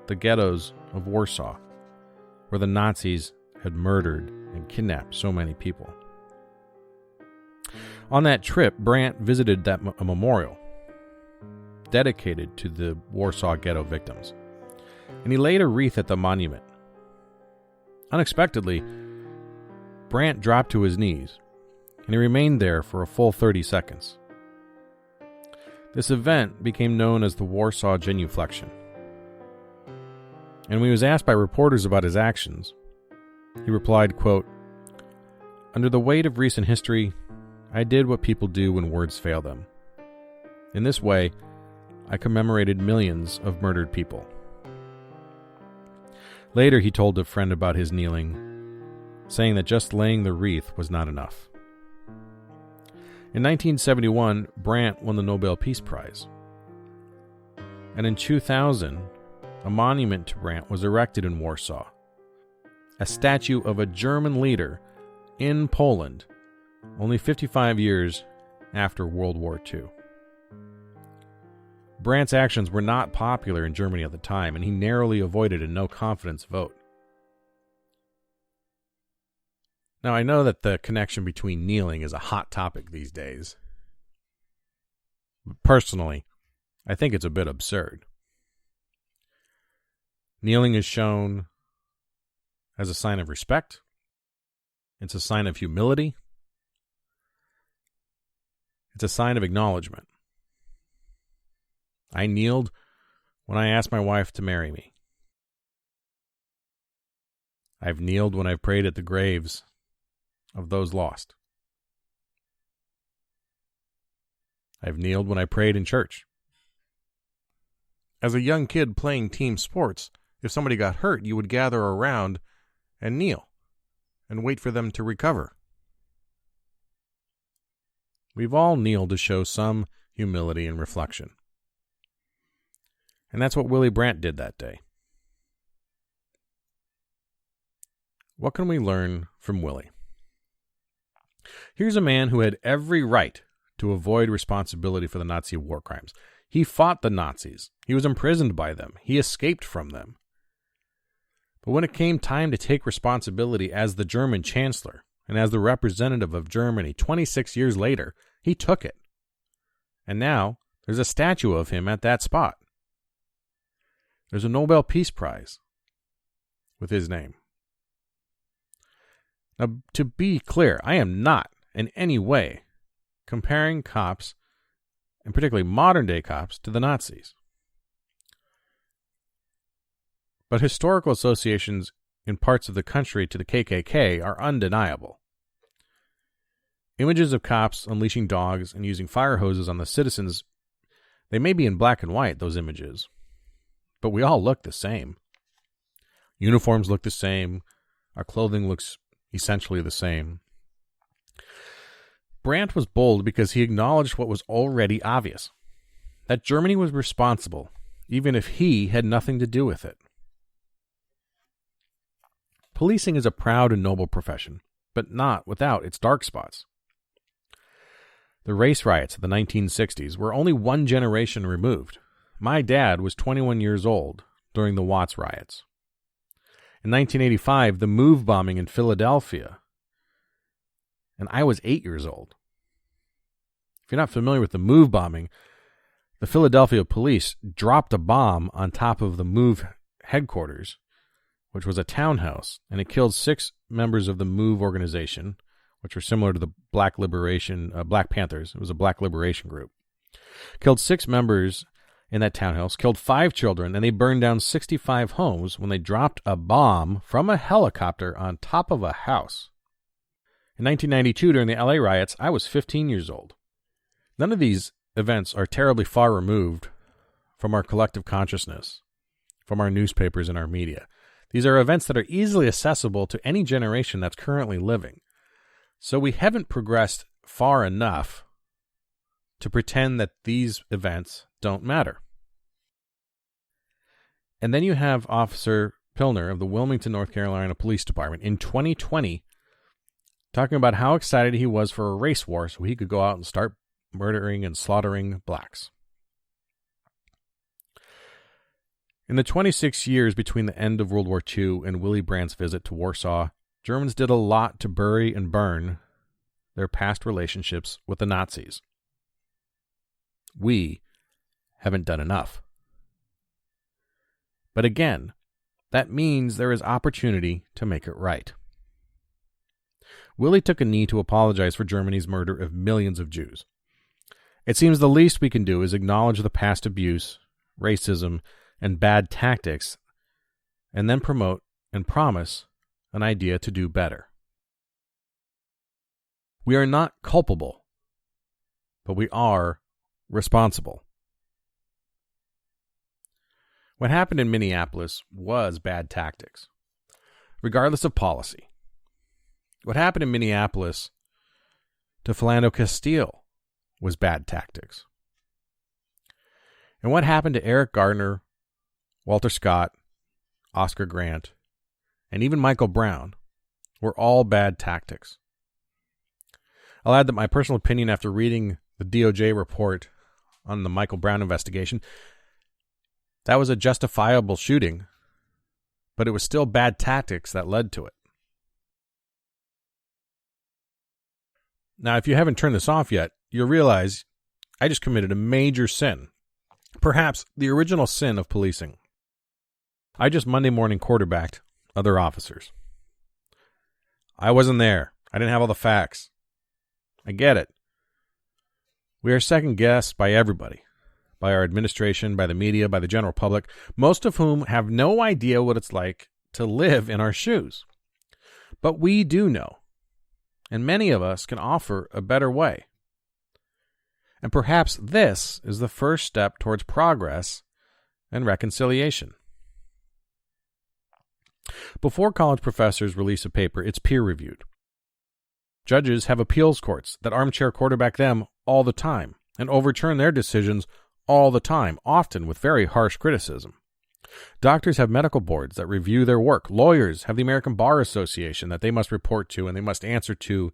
the ghettos of Warsaw, where the Nazis had murdered and kidnapped so many people. On that trip, Brandt visited a memorial dedicated to the Warsaw Ghetto victims, and he laid a wreath at the monument. Unexpectedly, Brandt dropped to his knees, and he remained there for a full 30 seconds. This event became known as the Warsaw Genuflection. And when he was asked by reporters about his actions, he replied, quote, "Under the weight of recent history, I did what people do when words fail them. In this way, I commemorated millions of murdered people." Later, he told a friend about his kneeling, saying that just laying the wreath was not enough. In 1971, Brandt won the Nobel Peace Prize. And in 2000, a monument to Brandt was erected in Warsaw, a statue of a German leader in Poland, only 55 years after World War II. Brandt's actions were not popular in Germany at the time, and he narrowly avoided a no-confidence vote. Now, I know that the connection between kneeling is a hot topic these days. But personally, I think it's a bit absurd. Kneeling is shown as a sign of respect. It's a sign of humility. It's a sign of acknowledgement. I kneeled when I asked my wife to marry me. I've kneeled when I've prayed at the graves of those lost. I've kneeled when I prayed in church. As a young kid playing team sports, if somebody got hurt, you would gather around and kneel and wait for them to recover. We've all kneeled to show some humility and reflection. And that's what Willy Brandt did that day. What can we learn from Willy? Here's a man who had every right to avoid responsibility for the Nazi war crimes. He fought the Nazis. He was imprisoned by them. He escaped from them. But when it came time to take responsibility as the German chancellor and as the representative of Germany 26 years later, he took it. And now there's a statue of him at that spot. There's a Nobel Peace Prize with his name. Now, to be clear, I am not in any way comparing cops, and particularly modern-day cops, to the Nazis. But historical associations in parts of the country to the KKK are undeniable. Images of cops unleashing dogs and using fire hoses on the citizens, they may be in black and white, those images, but we all look the same. Uniforms look the same. Our clothing looks essentially the same. Brandt was bold because he acknowledged what was already obvious. that Germany was responsible, even if he had nothing to do with it. Policing is a proud and noble profession, but not without its dark spots. The race riots of the 1960s were only one generation removed. My dad was 21 years old during the Watts riots. In 1985, the MOVE bombing in Philadelphia, and I was 8 years old. If you're not familiar with the MOVE bombing, the Philadelphia police dropped a bomb on top of the MOVE headquarters, which was a townhouse, and it killed 6 members of the MOVE organization, which were similar to the Black Panthers. It was a black liberation group. Killed 6 members in that townhouse, killed 5 children, and they burned down 65 homes when they dropped a bomb from a helicopter on top of a house. In 1992, during the LA riots, I was 15 years old. None of these events are terribly far removed from our collective consciousness, from our newspapers and our media. These are events that are easily accessible to any generation that's currently living. So we haven't progressed far enough to pretend that these events don't matter. And then you have Officer Pilner of the Wilmington, North Carolina Police Department in 2020 talking about how excited he was for a race war so he could go out and start murdering and slaughtering blacks. In the 26 years between the end of World War II and Willy Brandt's visit to Warsaw, Germans did a lot to bury and burn their past relationships with the Nazis. We haven't done enough. But again, that means there is opportunity to make it right. Willy took a knee to apologize for Germany's murder of millions of Jews. It seems the least we can do is acknowledge the past abuse, racism, and bad tactics, and then promote and promise an idea to do better. We are not culpable, but we are responsible. What happened in Minneapolis was bad tactics, regardless of policy. What happened in Minneapolis to Philando Castile was bad tactics. And what happened to Eric Gardner, Walter Scott, Oscar Grant, and even Michael Brown were all bad tactics. I'll add that my personal opinion after reading the DOJ report on the Michael Brown investigation, that was a justifiable shooting, but it was still bad tactics that led to it. Now, if you haven't turned this off yet, you'll realize I just committed a major sin. Perhaps the original sin of policing. I just Monday morning quarterbacked other officers. I wasn't there. I didn't have all the facts. I get it. We are second guessed by everybody. By our administration, by the media, by the general public, most of whom have no idea what it's like to live in our shoes. But we do know. And many of us can offer a better way. And perhaps this is the first step towards progress and reconciliation. Before college professors release a paper, it's peer-reviewed. Judges have appeals courts that armchair quarterback them all the time and overturn their decisions all the time, often with very harsh criticism. Doctors have medical boards that review their work. Lawyers have the American Bar Association that they must report to and they must answer to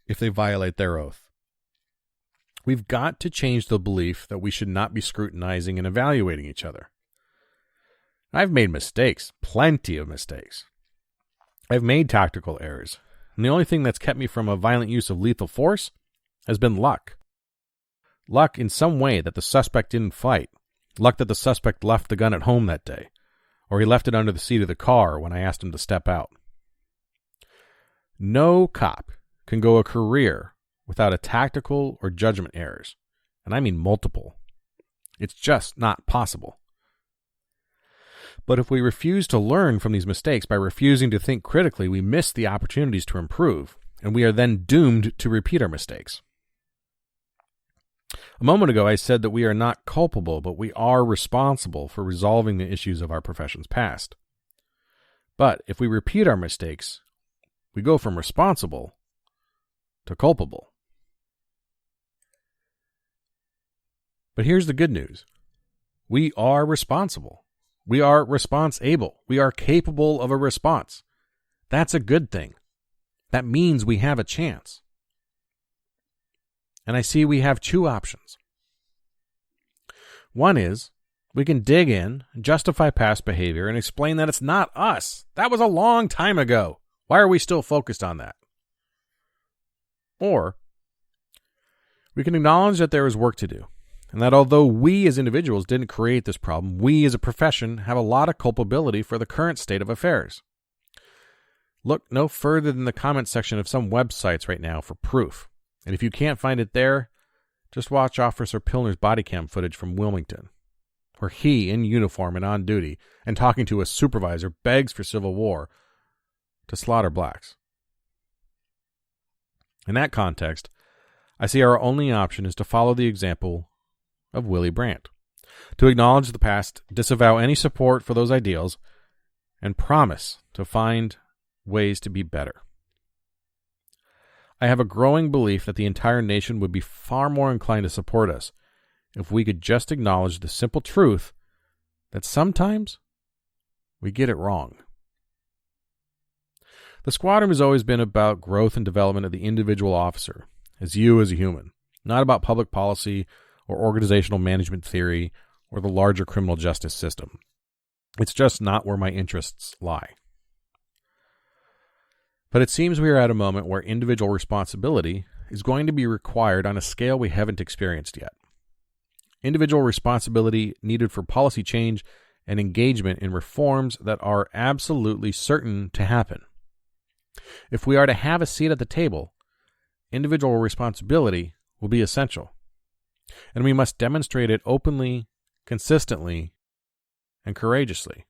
if they violate their oath. We've got to change the belief that we should not be scrutinizing and evaluating each other. I've made mistakes, plenty of mistakes. I've made tactical errors, and the only thing that's kept me from a violent use of lethal force has been luck. Luck in some way that the suspect didn't fight. Luck that the suspect left the gun at home that day, or he left it under the seat of the car when I asked him to step out. No cop can go a career without a tactical or judgment errors, and I mean multiple. It's just not possible. But if we refuse to learn from these mistakes by refusing to think critically, we miss the opportunities to improve, and we are then doomed to repeat our mistakes. A moment ago, I said that we are not culpable, but we are responsible for resolving the issues of our profession's past. But if we repeat our mistakes, we go from responsible to culpable. But here's the good news. We are responsible. We are response-able. We are capable of a response. That's a good thing. That means we have a chance. And I see we have two options. One is we can dig in, justify past behavior, and explain that it's not us. That was a long time ago. Why are we still focused on that? Or we can acknowledge that there is work to do, and that although we as individuals didn't create this problem, we as a profession have a lot of culpability for the current state of affairs. Look no further than the comment section of some websites right now for proof. And if you can't find it there, just watch Officer Pilner's body cam footage from Wilmington, where he, in uniform and on duty, and talking to a supervisor, begs for civil war to slaughter blacks. In that context, I see our only option is to follow the example of Willy Brandt, to acknowledge the past, disavow any support for those ideals, and promise to find ways to be better. I have a growing belief that the entire nation would be far more inclined to support us if we could just acknowledge the simple truth that sometimes we get it wrong. The squadron has always been about growth and development of the individual officer, as you as a human, not about public policy or organizational management theory or the larger criminal justice system. It's just not where my interests lie. But it seems we are at a moment where individual responsibility is going to be required on a scale we haven't experienced yet. Individual responsibility needed for policy change and engagement in reforms that are absolutely certain to happen. If we are to have a seat at the table, individual responsibility will be essential, and we must demonstrate it openly, consistently, and courageously.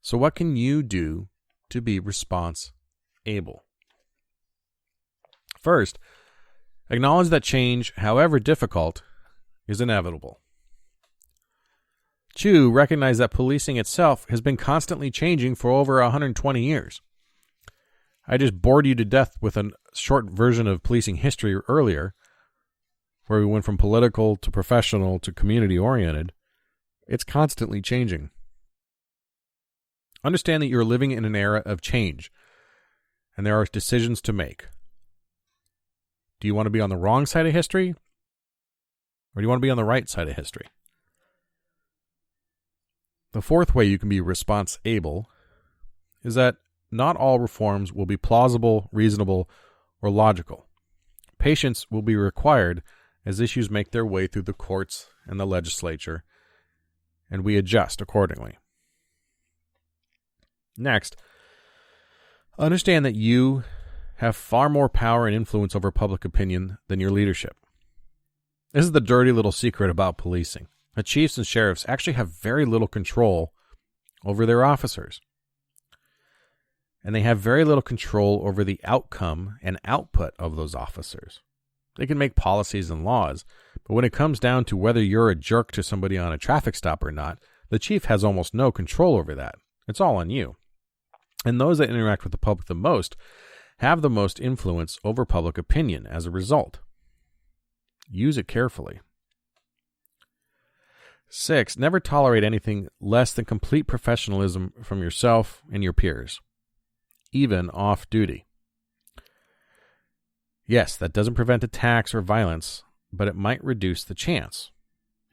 So what can you do to be response-able? First, acknowledge that change, however difficult, is inevitable. 2, recognize that policing itself has been constantly changing for over 120 years. I just bored you to death with a short version of policing history earlier, where we went from political to professional to community-oriented. It's constantly changing. Understand that you're living in an era of change, and there are decisions to make. Do you want to be on the wrong side of history, or do you want to be on the right side of history? The fourth way you can be response-able is that not all reforms will be plausible, reasonable, or logical. Patience will be required as issues make their way through the courts and the legislature, and we adjust accordingly. Next, understand that you have far more power and influence over public opinion than your leadership. This is the dirty little secret about policing. The chiefs and sheriffs actually have very little control over their officers. And they have very little control over the outcome and output of those officers. They can make policies and laws, but when it comes down to whether you're a jerk to somebody on a traffic stop or not, the chief has almost no control over that. It's all on you. And those that interact with the public the most have the most influence over public opinion as a result. Use it carefully. 6, never tolerate anything less than complete professionalism from yourself and your peers, even off-duty. Yes, that doesn't prevent attacks or violence, but it might reduce the chance.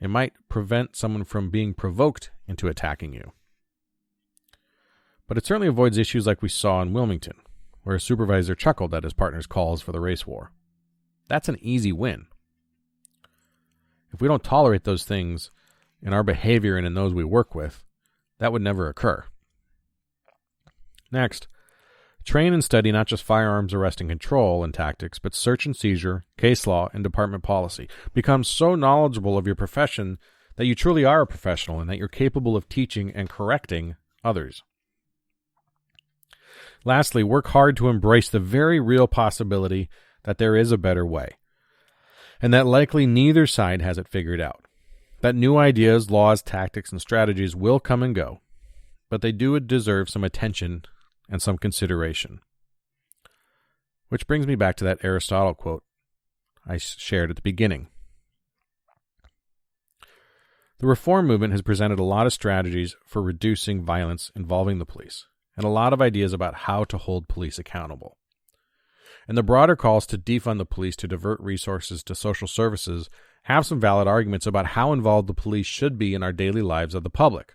It might prevent someone from being provoked into attacking you. But it certainly avoids issues like we saw in Wilmington, where a supervisor chuckled at his partner's calls for the race war. That's an easy win. If we don't tolerate those things in our behavior and in those we work with, that would never occur. Next, train and study not just firearms arrest and control and tactics, but search and seizure, case law, and department policy. Become so knowledgeable of your profession that you truly are a professional and that you're capable of teaching and correcting others. Lastly, work hard to embrace the very real possibility that there is a better way, and that likely neither side has it figured out. That new ideas, laws, tactics, and strategies will come and go, but they do deserve some attention and some consideration. Which brings me back to that Aristotle quote I shared at the beginning. The reform movement has presented a lot of strategies for reducing violence involving the police, and a lot of ideas about how to hold police accountable. And the broader calls to defund the police to divert resources to social services have some valid arguments about how involved the police should be in our daily lives of the public.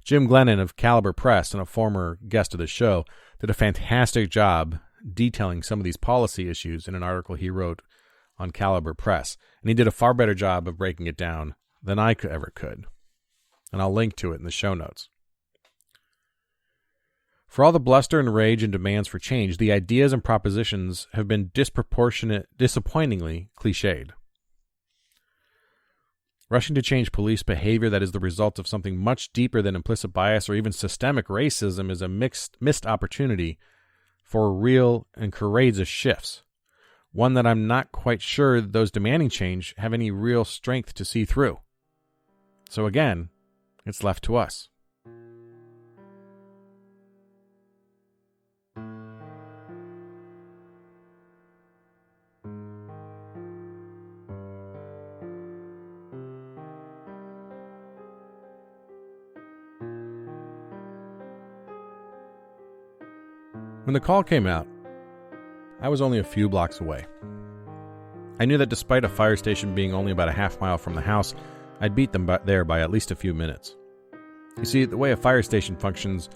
Jim Glennon of Caliber Press, and a former guest of the show, did a fantastic job detailing some of these policy issues in an article he wrote on Caliber Press, and he did a far better job of breaking it down than I ever could. And I'll link to it in the show notes. For all the bluster and rage and demands for change, the ideas and propositions have been disappointingly cliched. Rushing to change police behavior that is the result of something much deeper than implicit bias or even systemic racism is a missed opportunity for real and courageous shifts, one that I'm not quite sure those demanding change have any real strength to see through. So again, it's left to us. When the call came out, I was only a few blocks away. I knew that despite a fire station being only about a half mile from the house, I'd beat them there by at least a few minutes. You see, the way a fire station functions,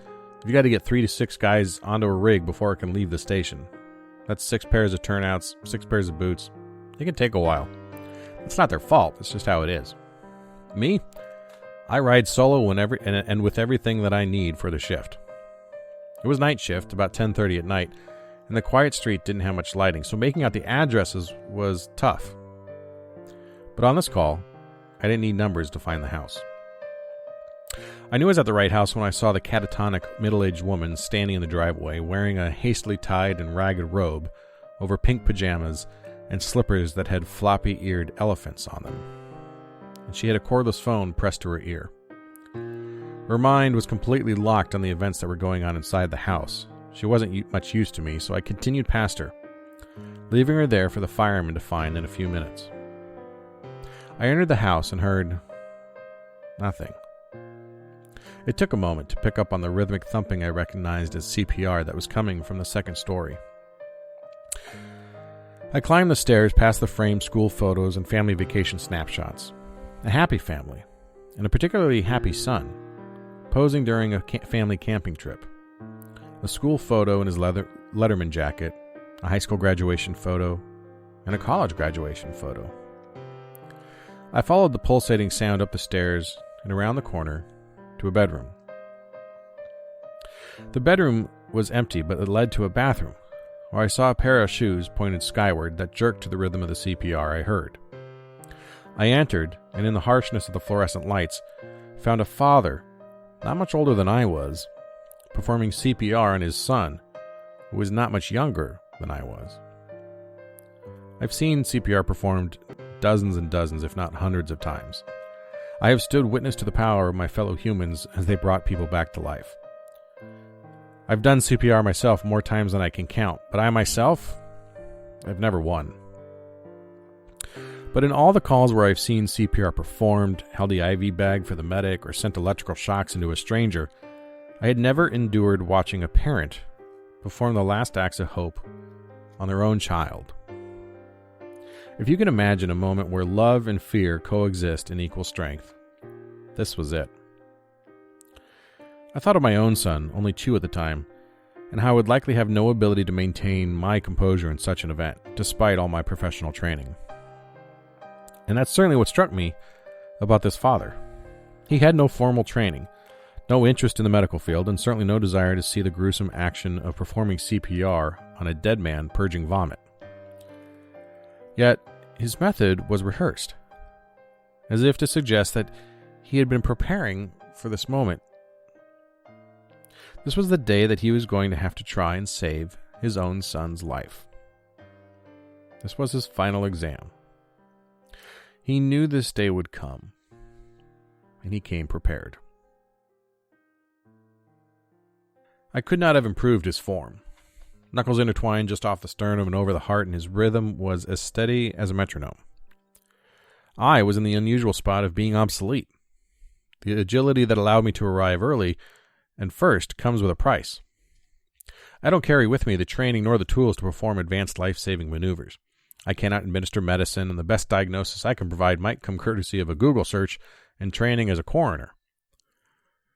you got to get 3 to 6 guys onto a rig before it can leave the station. That's 6 pairs of turnouts, 6 pairs of boots. It can take a while. It's not their fault, it's just how it is. Me? I ride solo whenever and with everything that I need for the shift. It was night shift, about 10:30 at night, and the quiet street didn't have much lighting, so making out the addresses was tough. But on this call, I didn't need numbers to find the house. I knew I was at the right house when I saw the catatonic middle-aged woman standing in the driveway wearing a hastily tied and ragged robe over pink pajamas and slippers that had floppy-eared elephants on them. And she had a cordless phone pressed to her ear. Her mind was completely locked on the events that were going on inside the house. She wasn't much use to me, so I continued past her, leaving her there for the firemen to find in a few minutes. I entered the house and heard nothing. It took a moment to pick up on the rhythmic thumping I recognized as CPR that was coming from the second story. I climbed the stairs past the framed school photos and family vacation snapshots. A happy family, and a particularly happy son, posing during a family camping trip. A school photo in his Letterman jacket, a high school graduation photo, and a college graduation photo. I followed the pulsating sound up the stairs and around the corner to a bedroom. The bedroom was empty, but it led to a bathroom, where I saw a pair of shoes pointed skyward that jerked to the rhythm of the CPR I heard. I entered, and in the harshness of the fluorescent lights, found a father, not much older than I was, performing CPR on his son, who was not much younger than I was. I've seen CPR performed dozens and dozens, if not hundreds of times. I have stood witness to the power of my fellow humans as they brought people back to life. I've done CPR myself more times than I can count, but I myself, I've never won. But in all the calls where I've seen CPR performed, held the IV bag for the medic, or sent electrical shocks into a stranger, I had never endured watching a parent perform the last acts of hope on their own child. If you can imagine a moment where love and fear coexist in equal strength, this was it. I thought of my own son, only 2 at the time, and how I would likely have no ability to maintain my composure in such an event, despite all my professional training. And that's certainly what struck me about this father. He had no formal training, no interest in the medical field, and certainly no desire to see the gruesome action of performing CPR on a dead man purging vomit. Yet, his method was rehearsed, as if to suggest that he had been preparing for this moment. This was the day that he was going to have to try and save his own son's life. This was his final exam. He knew this day would come, and he came prepared. I could not have improved his form. Knuckles intertwined just off the sternum and over the heart, and his rhythm was as steady as a metronome. I was in the unusual spot of being obsolete. The agility that allowed me to arrive early and first comes with a price. I don't carry with me the training nor the tools to perform advanced life-saving maneuvers. I cannot administer medicine, and the best diagnosis I can provide might come courtesy of a Google search and training as a coroner.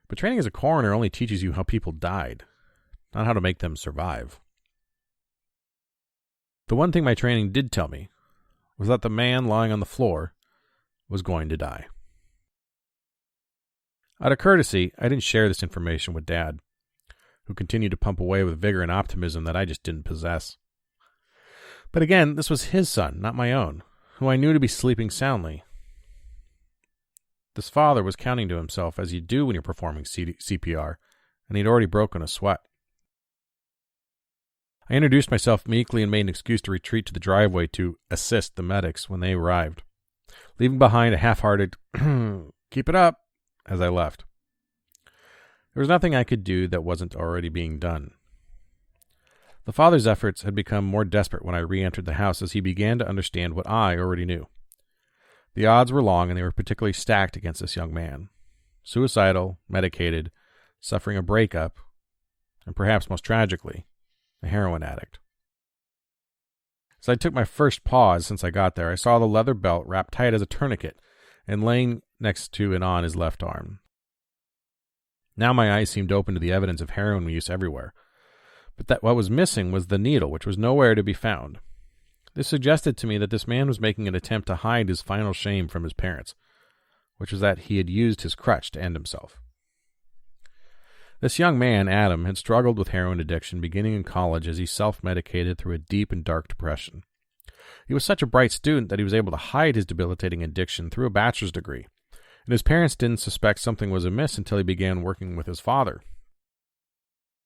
But training as a coroner only teaches you how people died, not how to make them survive. The one thing my training did tell me was that the man lying on the floor was going to die. Out of courtesy, I didn't share this information with Dad, who continued to pump away with vigor and optimism that I just didn't possess. But again, this was his son, not my own, who I knew to be sleeping soundly. This father was counting to himself, as you do when you're performing CPR, and he'd already broken a sweat. I introduced myself meekly and made an excuse to retreat to the driveway to assist the medics when they arrived, leaving behind a half-hearted, "Keep it up," as I left. There was nothing I could do that wasn't already being done. The father's efforts had become more desperate when I re-entered the house as he began to understand what I already knew. The odds were long, and they were particularly stacked against this young man. Suicidal, medicated, suffering a breakup, and perhaps most tragically, a heroin addict. As I took my first pause since I got there, I saw the leather belt wrapped tight as a tourniquet and laying next to and on his left arm. Now my eyes seemed open to the evidence of heroin use everywhere, but that what was missing was the needle, which was nowhere to be found. This suggested to me that this man was making an attempt to hide his final shame from his parents, which was that he had used his crutch to end himself. This young man, Adam, had struggled with heroin addiction beginning in college as he self-medicated through a deep and dark depression. He was such a bright student that he was able to hide his debilitating addiction through a bachelor's degree, and his parents didn't suspect something was amiss until he began working with his father.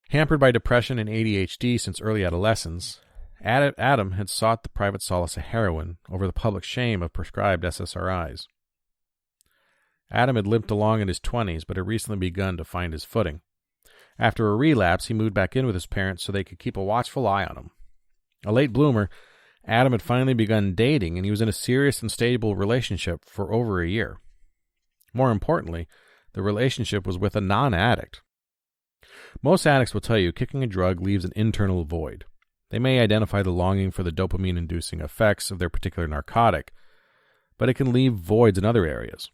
Hampered by depression and ADHD since early adolescence, Adam had sought the private solace of heroin over the public shame of prescribed SSRIs. Adam had limped along in his 20s, but had recently begun to find his footing. After a relapse, he moved back in with his parents so they could keep a watchful eye on him. A late bloomer, Adam had finally begun dating, and he was in a serious and stable relationship for over a year. More importantly, the relationship was with a non-addict. Most addicts will tell you kicking a drug leaves an internal void. They may identify the longing for the dopamine-inducing effects of their particular narcotic, but it can leave voids in other areas.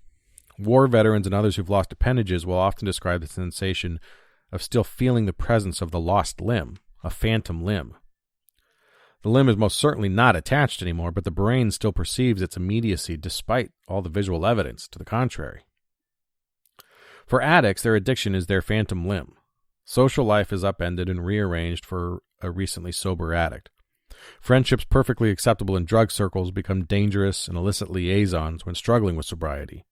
War veterans and others who've lost appendages will often describe the sensation of still feeling the presence of the lost limb, a phantom limb. The limb is most certainly not attached anymore, but the brain still perceives its immediacy despite all the visual evidence to the contrary. For addicts, their addiction is their phantom limb. Social life is upended and rearranged for a recently sober addict. Friendships perfectly acceptable in drug circles become dangerous and illicit liaisons when struggling with sobriety.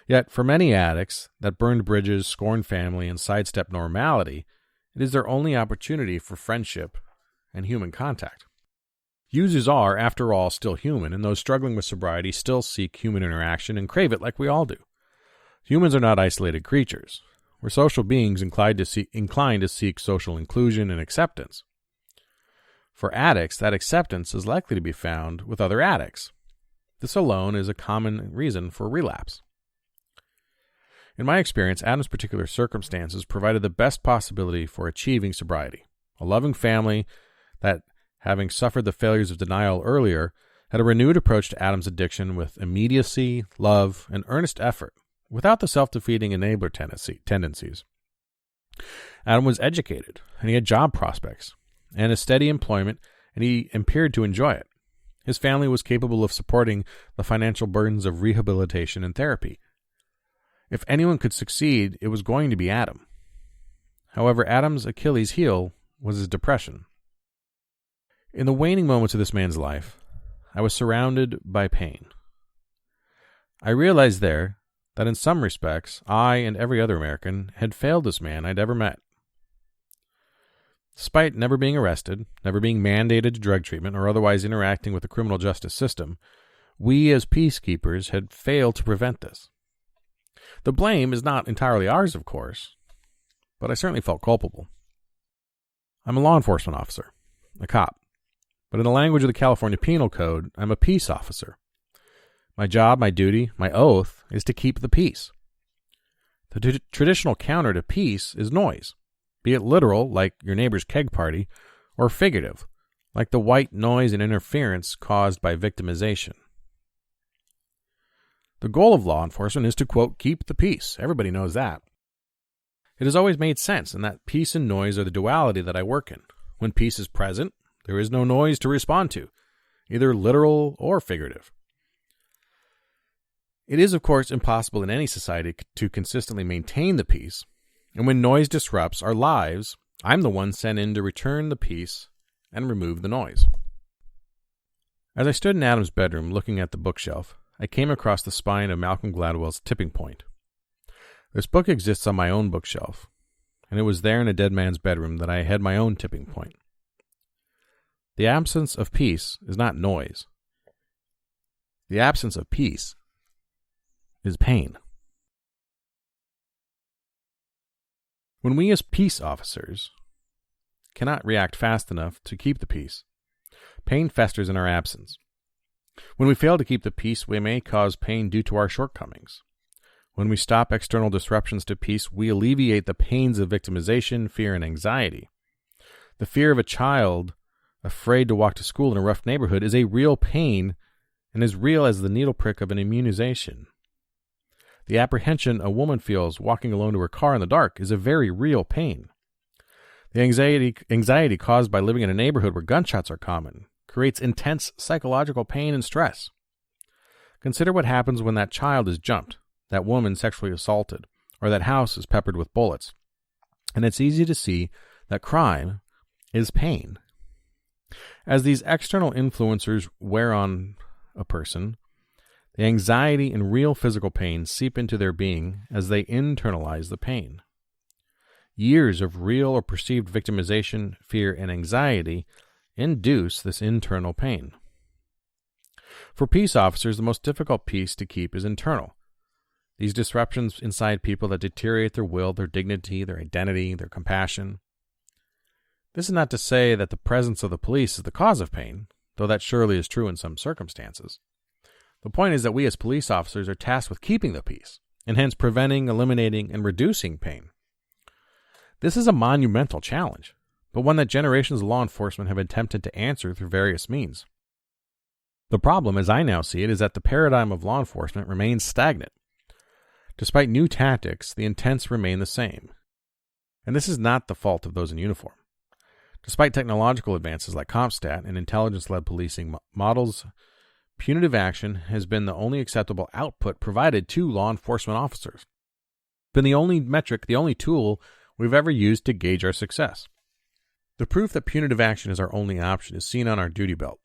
Yet, for many addicts that burned bridges, scorned family, and sidestep normality, it is their only opportunity for friendship and human contact. Users are, after all, still human, and those struggling with sobriety still seek human interaction and crave it like we all do. Humans are not isolated creatures. We're social beings inclined to seek social inclusion and acceptance. For addicts, that acceptance is likely to be found with other addicts. This alone is a common reason for relapse. In my experience, Adam's particular circumstances provided the best possibility for achieving sobriety. A loving family that, having suffered the failures of denial earlier, had a renewed approach to Adam's addiction with immediacy, love, and earnest effort, without the self-defeating enabler tendencies. Adam was educated, and he had job prospects, and a steady employment, and he appeared to enjoy it. His family was capable of supporting the financial burdens of rehabilitation and therapy. If anyone could succeed, it was going to be Adam. However, Adam's Achilles heel was his depression. In the waning moments of this man's life, I was surrounded by pain. I realized there that in some respects, I and every other American had failed this man I'd ever met. Despite never being arrested, never being mandated to drug treatment, or otherwise interacting with the criminal justice system, we as peacekeepers had failed to prevent this. The blame is not entirely ours, of course, but I certainly felt culpable. I'm a law enforcement officer, a cop, but in the language of the California Penal Code, I'm a peace officer. My job, my duty, my oath is to keep the peace. The traditional counter to peace is noise, be it literal, like your neighbor's keg party, or figurative, like the white noise and interference caused by victimization. The goal of law enforcement is to, quote, keep the peace. Everybody knows that. It has always made sense, and that peace and noise are the duality that I work in. When peace is present, there is no noise to respond to, either literal or figurative. It is, of course, impossible in any society to consistently maintain the peace, and when noise disrupts our lives, I'm the one sent in to return the peace and remove the noise. As I stood in Adam's bedroom looking at the bookshelf, I came across the spine of Malcolm Gladwell's Tipping Point. This book exists on my own bookshelf, and it was there in a dead man's bedroom that I had my own tipping point. The absence of peace is not noise. The absence of peace is pain. When we as peace officers cannot react fast enough to keep the peace, pain festers in our absence. When we fail to keep the peace, we may cause pain due to our shortcomings. When we stop external disruptions to peace, we alleviate the pains of victimization, fear, and anxiety. The fear of a child afraid to walk to school in a rough neighborhood is a real pain and as real as the needle prick of an immunization. The apprehension a woman feels walking alone to her car in the dark is a very real pain. The anxiety caused by living in a neighborhood where gunshots are common creates intense psychological pain and stress. Consider what happens when that child is jumped, that woman sexually assaulted, or that house is peppered with bullets. And it's easy to see that crime is pain. As these external influencers wear on a person, the anxiety and real physical pain seep into their being as they internalize the pain. Years of real or perceived victimization, fear, and anxiety induce this internal pain. For peace officers, the most difficult peace to keep is internal. These disruptions inside people that deteriorate their will, their dignity, their identity, their compassion. This is not to say that the presence of the police is the cause of pain, though that surely is true in some circumstances. The point is that we as police officers are tasked with keeping the peace, and hence preventing, eliminating, and reducing pain. This is a monumental challenge, but one that generations of law enforcement have attempted to answer through various means. The problem, as I now see it, is that the paradigm of law enforcement remains stagnant. Despite new tactics, the intents remain the same. And this is not the fault of those in uniform. Despite technological advances like CompStat and intelligence-led policing models, punitive action has been the only acceptable output provided to law enforcement officers. Been the only metric, the only tool we've ever used to gauge our success. The proof that punitive action is our only option is seen on our duty belt.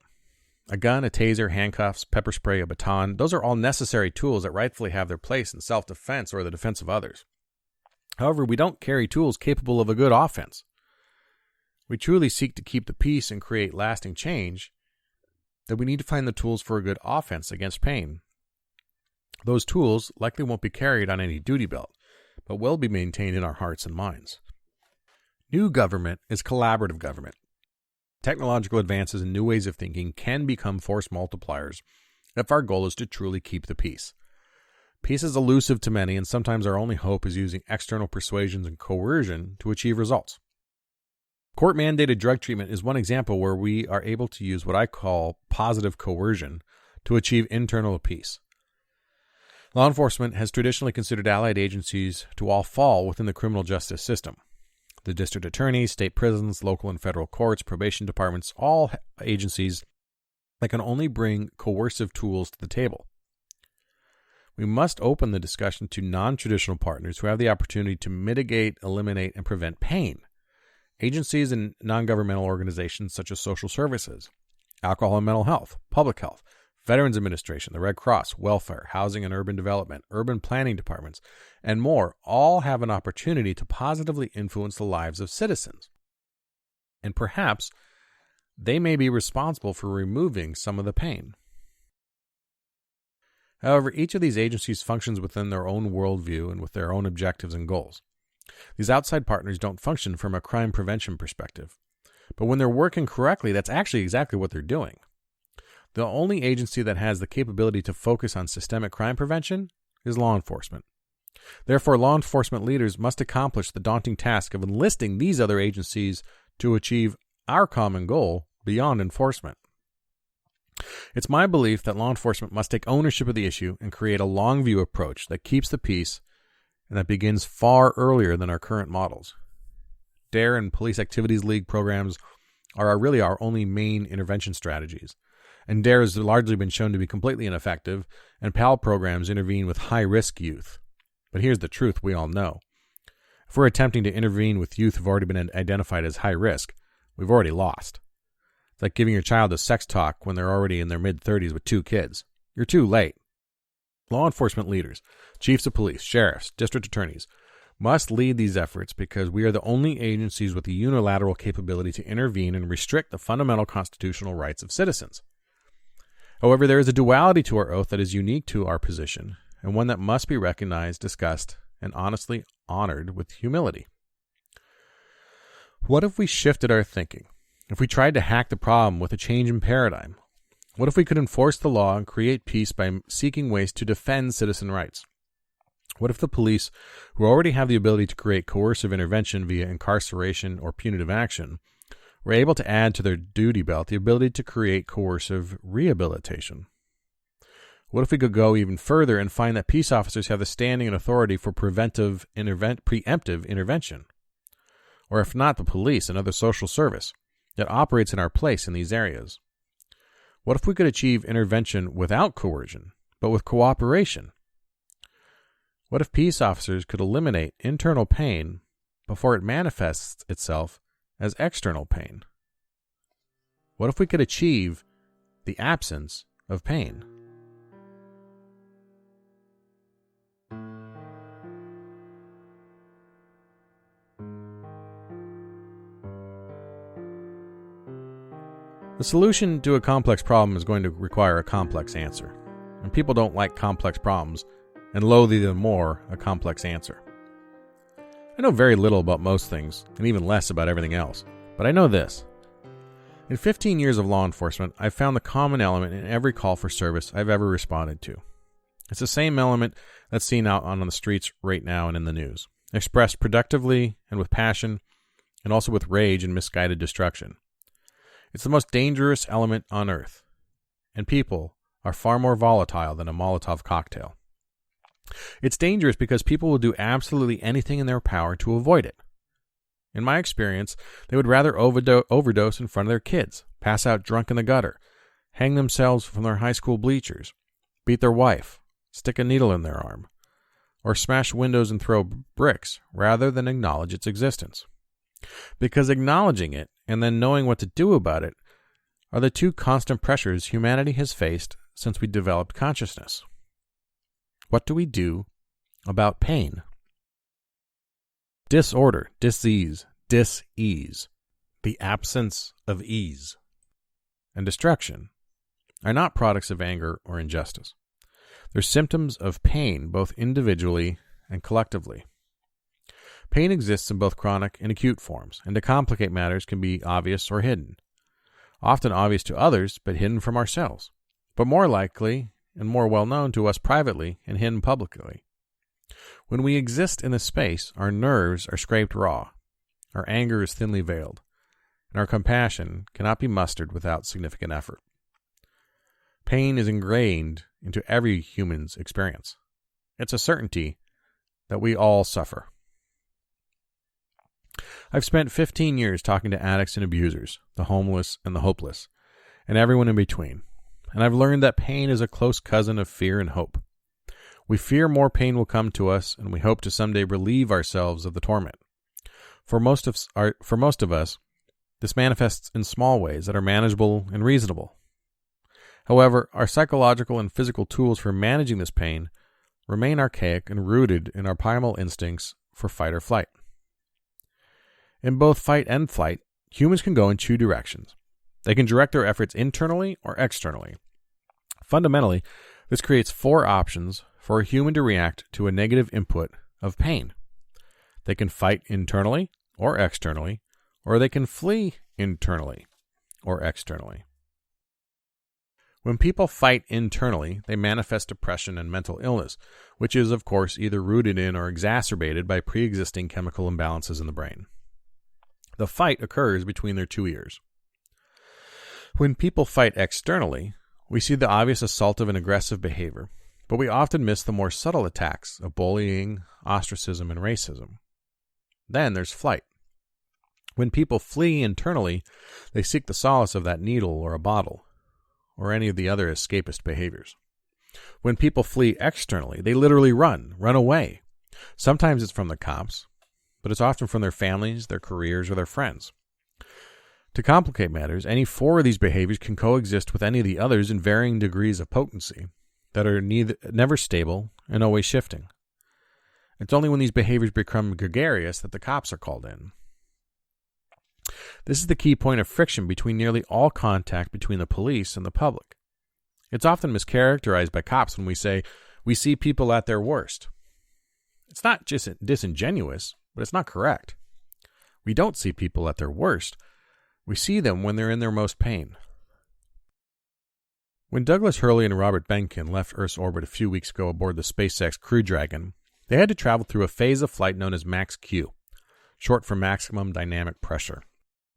A gun, a taser, handcuffs, pepper spray, a baton, those are all necessary tools that rightfully have their place in self-defense or the defense of others. However, we don't carry tools capable of a good offense. We truly seek to keep the peace and create lasting change, that we need to find the tools for a good offense against pain. Those tools likely won't be carried on any duty belt, but will be maintained in our hearts and minds. New government is collaborative government. Technological advances and new ways of thinking can become force multipliers if our goal is to truly keep the peace. Peace is elusive to many, and sometimes our only hope is using external persuasions and coercion to achieve results. Court-mandated drug treatment is one example where we are able to use what I call positive coercion to achieve internal peace. Law enforcement has traditionally considered allied agencies to all fall within the criminal justice system. The district attorneys, state prisons, local and federal courts, probation departments, all agencies that can only bring coercive tools to the table. We must open the discussion to non-traditional partners who have the opportunity to mitigate, eliminate, and prevent pain. Agencies and non-governmental organizations such as social services, alcohol and mental health, public health, Veterans Administration, the Red Cross, welfare, housing and urban development, urban planning departments, and more all have an opportunity to positively influence the lives of citizens. And perhaps they may be responsible for removing some of the pain. However, each of these agencies functions within their own worldview and with their own objectives and goals. These outside partners don't function from a crime prevention perspective. But when they're working correctly, that's actually exactly what they're doing. The only agency that has the capability to focus on systemic crime prevention is law enforcement. Therefore, law enforcement leaders must accomplish the daunting task of enlisting these other agencies to achieve our common goal beyond enforcement. It's my belief that law enforcement must take ownership of the issue and create a long-view approach that keeps the peace and that begins far earlier than our current models. DARE and Police Activities League programs are really our only main intervention strategies. And DARE has largely been shown to be completely ineffective, and PAL programs intervene with high-risk youth. But here's the truth we all know. If we're attempting to intervene with youth who've already been identified as high risk, we've already lost. It's like giving your child a sex talk when they're already in their mid-30s with 2 kids. You're too late. Law enforcement leaders, chiefs of police, sheriffs, district attorneys, must lead these efforts because we are the only agencies with the unilateral capability to intervene and restrict the fundamental constitutional rights of citizens. However, there is a duality to our oath that is unique to our position, and one that must be recognized, discussed, and honestly honored with humility. What if we shifted our thinking? If we tried to hack the problem with a change in paradigm? What if we could enforce the law and create peace by seeking ways to defend citizen rights? What if the police, who already have the ability to create coercive intervention via incarceration or punitive action, were able to add to their duty belt the ability to create coercive rehabilitation? What if we could go even further and find that peace officers have the standing and authority for preemptive intervention? Or if not, the police, another social service that operates in our place in these areas? What if we could achieve intervention without coercion, but with cooperation? What if peace officers could eliminate internal pain before it manifests itself as external pain? What if we could achieve the absence of pain? The solution to a complex problem is going to require a complex answer, and people don't like complex problems and loathe even more a complex answer. I know very little about most things, and even less about everything else, but I know this. In 15 years of law enforcement, I've found the common element in every call for service I've ever responded to. It's the same element that's seen out on the streets right now and in the news, expressed productively and with passion, and also with rage and misguided destruction. It's the most dangerous element on earth, and people are far more volatile than a Molotov cocktail. It's dangerous because people will do absolutely anything in their power to avoid it. In my experience, they would rather overdose in front of their kids, pass out drunk in the gutter, hang themselves from their high school bleachers, beat their wife, stick a needle in their arm, or smash windows and throw bricks rather than acknowledge its existence. Because acknowledging it and then knowing what to do about it are the two constant pressures humanity has faced since we developed consciousness. What do we do about pain? Disorder, dis-ease, the absence of ease, and destruction are not products of anger or injustice. They're symptoms of pain both individually and collectively. Pain exists in both chronic and acute forms, and to complicate matters can be obvious or hidden. Often obvious to others, but hidden from ourselves. But more likely and more well known to us privately and hidden publicly. When we exist in this space, our nerves are scraped raw, our anger is thinly veiled, and our compassion cannot be mustered without significant effort. Pain is ingrained into every human's experience. It's a certainty that we all suffer. I've spent 15 years talking to addicts and abusers, the homeless and the hopeless, and everyone in between. And I've learned that pain is a close cousin of fear and hope. We fear more pain will come to us, and we hope to someday relieve ourselves of the torment. For most of us, this manifests in small ways that are manageable and reasonable. However, our psychological and physical tools for managing this pain remain archaic and rooted in our primal instincts for fight or flight. In both fight and flight, humans can go in two directions. They can direct their efforts internally or externally. Fundamentally, this creates 4 options for a human to react to a negative input of pain. They can fight internally or externally, or they can flee internally or externally. When people fight internally, they manifest depression and mental illness, which is, of course, either rooted in or exacerbated by pre-existing chemical imbalances in the brain. The fight occurs between their two ears. When people fight externally, we see the obvious assaultive and aggressive behavior, but we often miss the more subtle attacks of bullying, ostracism, and racism. Then there's flight. When people flee internally, they seek the solace of that needle or a bottle, or any of the other escapist behaviors. When people flee externally, they literally run away. Sometimes it's from the cops, but it's often from their families, their careers, or their friends. To complicate matters, any four of these behaviors can coexist with any of the others in varying degrees of potency that are never stable and always shifting. It's only when these behaviors become gregarious that the cops are called in. This is the key point of friction between nearly all contact between the police and the public. It's often mischaracterized by cops when we say, we see people at their worst. It's not just disingenuous, but it's not correct. We don't see people at their worst. We see them when they're in their most pain. When Douglas Hurley and Robert Behnken left Earth's orbit a few weeks ago aboard the SpaceX Crew Dragon, they had to travel through a phase of flight known as Max-Q, short for maximum dynamic pressure.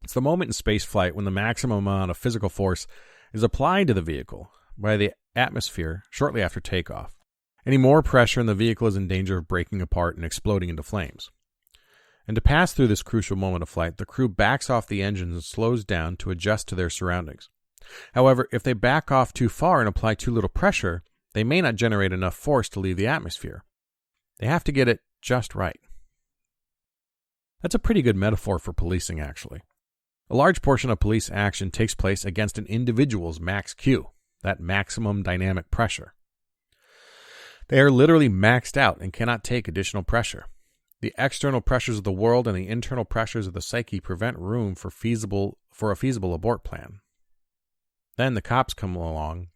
It's the moment in space flight when the maximum amount of physical force is applied to the vehicle by the atmosphere shortly after takeoff. Any more pressure and the vehicle is in danger of breaking apart and exploding into flames. And to pass through this crucial moment of flight, the crew backs off the engines and slows down to adjust to their surroundings. However, if they back off too far and apply too little pressure, they may not generate enough force to leave the atmosphere. They have to get it just right. That's a pretty good metaphor for policing, actually. A large portion of police action takes place against an individual's max Q, that maximum dynamic pressure. They are literally maxed out and cannot take additional pressure. The external pressures of the world and the internal pressures of the psyche prevent room for a feasible abort plan. Then the cops come along,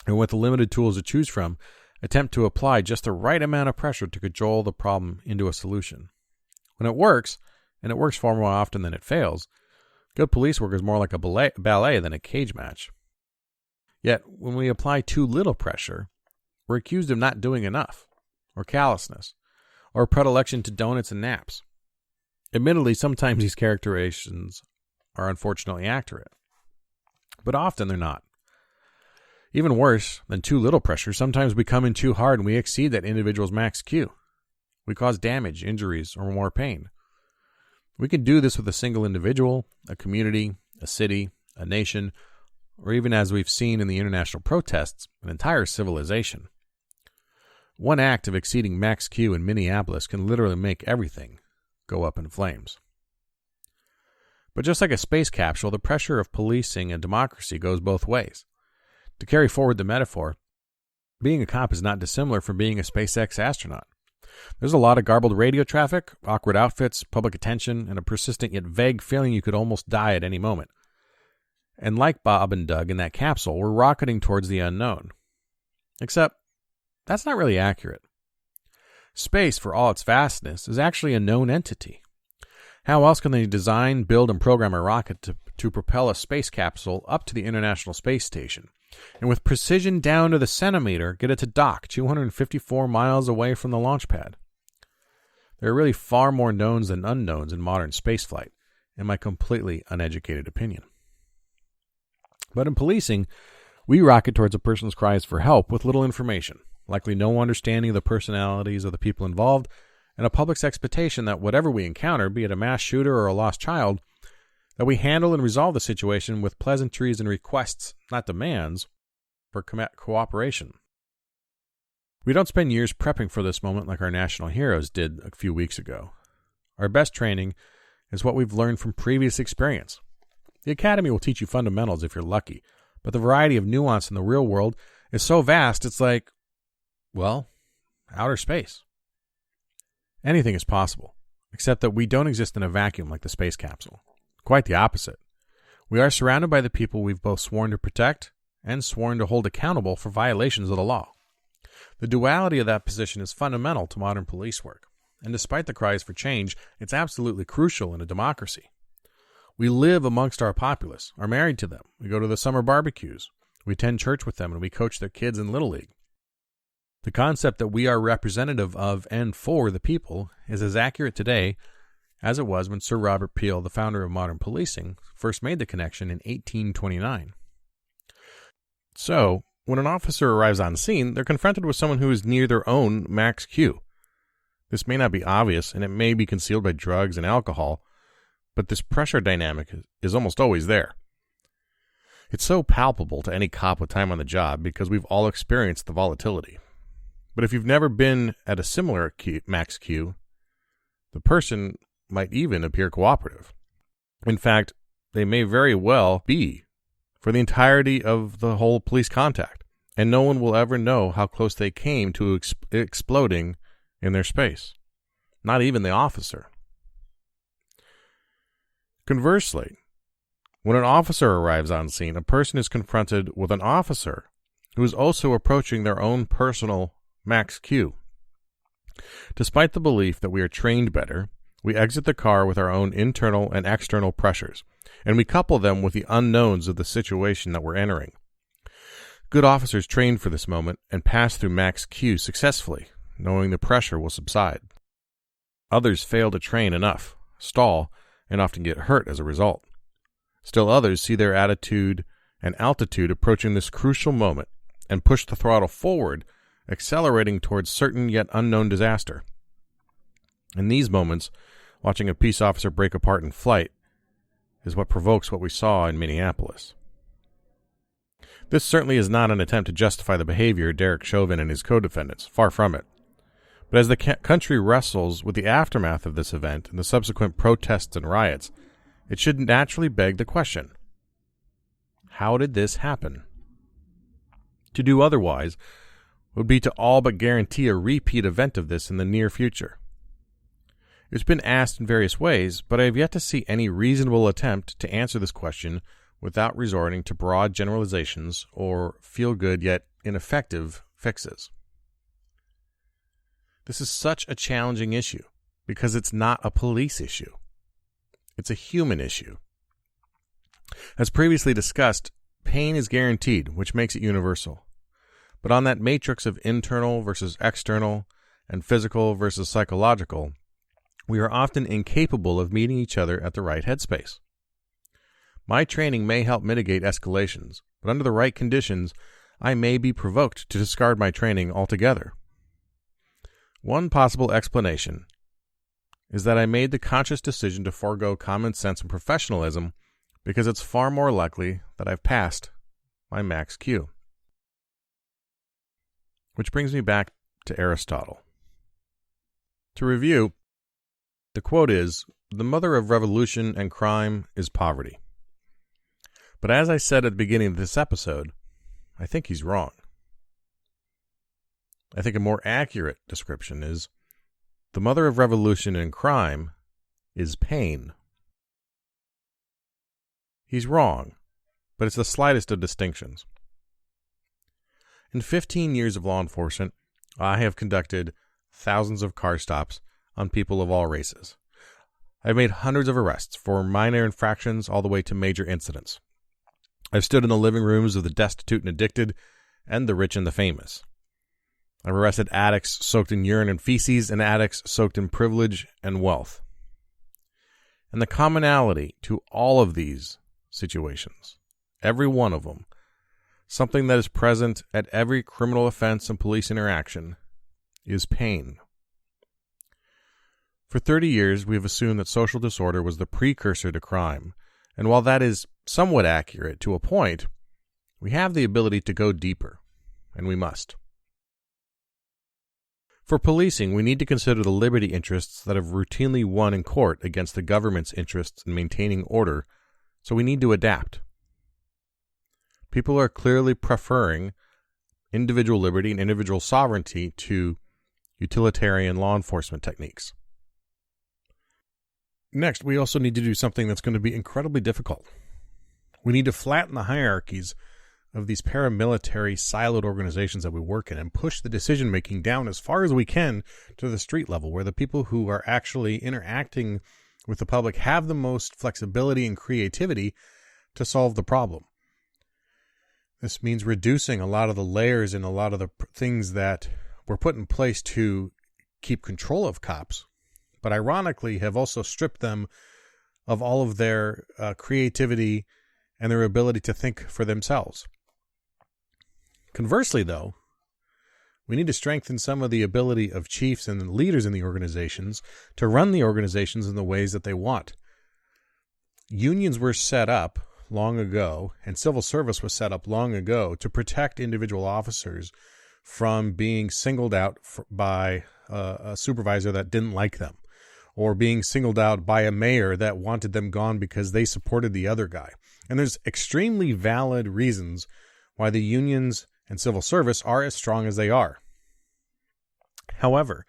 and with the limited tools to choose from, attempt to apply just the right amount of pressure to cajole the problem into a solution. When it works, and it works far more often than it fails, good police work is more like a ballet than a cage match. Yet, when we apply too little pressure, we're accused of not doing enough, or callousness, or predilection to donuts and naps. Admittedly, sometimes these characterizations are unfortunately accurate, but often they're not. Even worse than too little pressure, sometimes we come in too hard and we exceed that individual's max Q. We cause damage, injuries, or more pain. We can do this with a single individual, a community, a city, a nation, or even, as we've seen in the international protests, an entire civilization. One act of exceeding max Q in Minneapolis can literally make everything go up in flames. But just like a space capsule, the pressure of policing and democracy goes both ways. To carry forward the metaphor, being a cop is not dissimilar from being a SpaceX astronaut. There's a lot of garbled radio traffic, awkward outfits, public attention, and a persistent yet vague feeling you could almost die at any moment. And like Bob and Doug in that capsule, we're rocketing towards the unknown. Except, that's not really accurate. Space, for all its vastness, is actually a known entity. How else can they design, build, and program a rocket to propel a space capsule up to the International Space Station, and with precision down to the centimeter, get it to dock 254 miles away from the launch pad? There are really far more knowns than unknowns in modern spaceflight, in my completely uneducated opinion. But in policing, we rocket towards a person's cries for help with little information, likely no understanding of the personalities of the people involved, and a public's expectation that whatever we encounter, be it a mass shooter or a lost child, that we handle and resolve the situation with pleasantries and requests, not demands, for cooperation. We don't spend years prepping for this moment like our national heroes did a few weeks ago. Our best training is what we've learned from previous experience. The academy will teach you fundamentals if you're lucky, but the variety of nuance in the real world is so vast it's like, well, outer space. Anything is possible, except that we don't exist in a vacuum like the space capsule. Quite the opposite. We are surrounded by the people we've both sworn to protect and sworn to hold accountable for violations of the law. The duality of that position is fundamental to modern police work, and despite the cries for change, it's absolutely crucial in a democracy. We live amongst our populace, are married to them, we go to the summer barbecues, We attend church with them and we coach their kids in Little League. The concept that we are representative of and for the people is as accurate today as it was when Sir Robert Peel, the founder of modern policing, first made the connection in 1829. So, when an officer arrives on scene, they're confronted with someone who is near their own max Q. This may not be obvious, and it may be concealed by drugs and alcohol, but this pressure dynamic is almost always there. It's so palpable to any cop with time on the job because we've all experienced the volatility. But if you've never been at a similar max Q, the person might even appear cooperative. In fact, they may very well be for the entirety of the whole police contact, and no one will ever know how close they came to exploding in their space. Not even the officer. Conversely, when an officer arrives on scene, a person is confronted with an officer who is also approaching their own personal max Q. Despite the belief that we are trained better, we exit the car with our own internal and external pressures, and we couple them with the unknowns of the situation that we're entering. Good officers train for this moment and pass through max Q successfully, knowing the pressure will subside. Others fail to train enough, stall, and often get hurt as a result. Still others see their attitude and altitude approaching this crucial moment and push the throttle forward, accelerating towards certain yet unknown disaster. In these moments, watching a peace officer break apart in flight is what provokes what we saw in Minneapolis. This certainly is not an attempt to justify the behavior of Derek Chauvin and his co-defendants, far from it. But as the country wrestles with the aftermath of this event and the subsequent protests and riots, it should naturally beg the question, how did this happen? To do otherwise would be to all but guarantee a repeat event of this in the near future. It's been asked in various ways, but I have yet to see any reasonable attempt to answer this question without resorting to broad generalizations or feel-good yet ineffective fixes. This is such a challenging issue because it's not a police issue. It's a human issue. As previously discussed, pain is guaranteed, which makes it universal. But on that matrix of internal versus external and physical versus psychological, we are often incapable of meeting each other at the right headspace. My training may help mitigate escalations, but under the right conditions, I may be provoked to discard my training altogether. One possible explanation is that I made the conscious decision to forego common sense and professionalism because it's far more likely that I've passed my max Q. Which brings me back to Aristotle. To review, the quote is, "The mother of revolution and crime is poverty." But as I said at the beginning of this episode, I think he's wrong. I think a more accurate description is, the mother of revolution and crime is pain. He's wrong, but it's the slightest of distinctions. In 15 years of law enforcement, I have conducted thousands of car stops on people of all races. I've made hundreds of arrests for minor infractions all the way to major incidents. I've stood in the living rooms of the destitute and addicted and the rich and the famous. I've arrested addicts soaked in urine and feces and addicts soaked in privilege and wealth. And the commonality to all of these situations, every one of them, something that is present at every criminal offense and police interaction, is pain. For 30 years, we have assumed that social disorder was the precursor to crime, and while that is somewhat accurate to a point, we have the ability to go deeper, and we must. For policing, we need to consider the liberty interests that have routinely won in court against the government's interests in maintaining order, so we need to adapt. People are clearly preferring individual liberty and individual sovereignty to utilitarian law enforcement techniques. Next, we also need to do something that's going to be incredibly difficult. We need to flatten the hierarchies of these paramilitary siloed organizations that we work in and push the decision-making down as far as we can to the street level, where the people who are actually interacting with the public have the most flexibility and creativity to solve the problem. This means reducing a lot of the layers and a lot of the things that were put in place to keep control of cops, but ironically have also stripped them of all of their creativity and their ability to think for themselves. Conversely, though, we need to strengthen some of the ability of chiefs and leaders in the organizations to run the organizations in the ways that they want. Unions were set up long ago, and civil service was set up long ago to protect individual officers from being singled out by a supervisor that didn't like them, or being singled out by a mayor that wanted them gone because they supported the other guy. And there's extremely valid reasons why the unions and civil service are as strong as they are. However,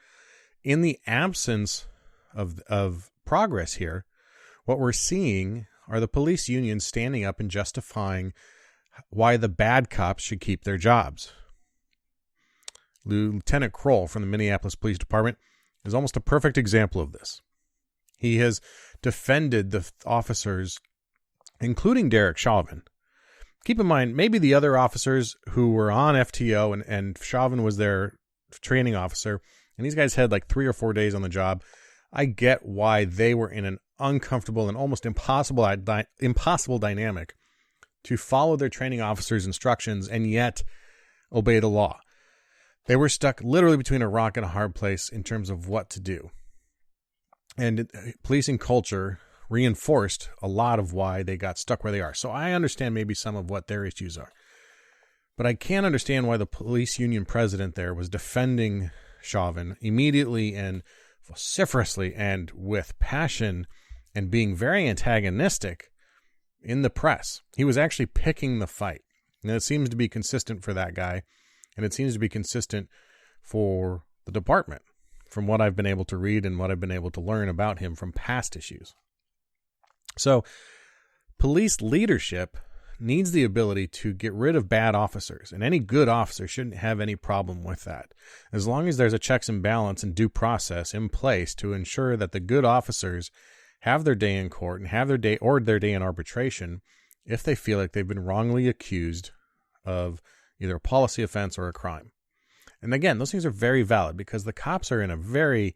in the absence of progress here, what we're seeing are the police unions standing up and justifying why the bad cops should keep their jobs. Lieutenant Kroll from the Minneapolis Police Department is almost a perfect example of this. He has defended the officers, including Derek Chauvin. Keep in mind, maybe the other officers who were on FTO and Chauvin was their training officer, and these guys had like 3 or 4 days on the job. I get why they were in an uncomfortable and almost impossible dynamic to follow their training officer's instructions and yet obey the law. They were stuck literally between a rock and a hard place in terms of what to do. And policing culture reinforced a lot of why they got stuck where they are. So I understand maybe some of what their issues are. But I can't understand why the police union president there was defending Chauvin immediately and vociferously and with passion and being very antagonistic in the press. He was actually picking the fight. And it seems to be consistent for that guy. And it seems to be consistent for the department from what I've been able to read and what I've been able to learn about him from past issues. So police leadership needs the ability to get rid of bad officers, and any good officer shouldn't have any problem with that. As long as there's a checks and balance and due process in place to ensure that the good officers have their day in court and have their day in arbitration if they feel like they've been wrongly accused of either a policy offense or a crime. And again, those things are very valid because the cops are in a very,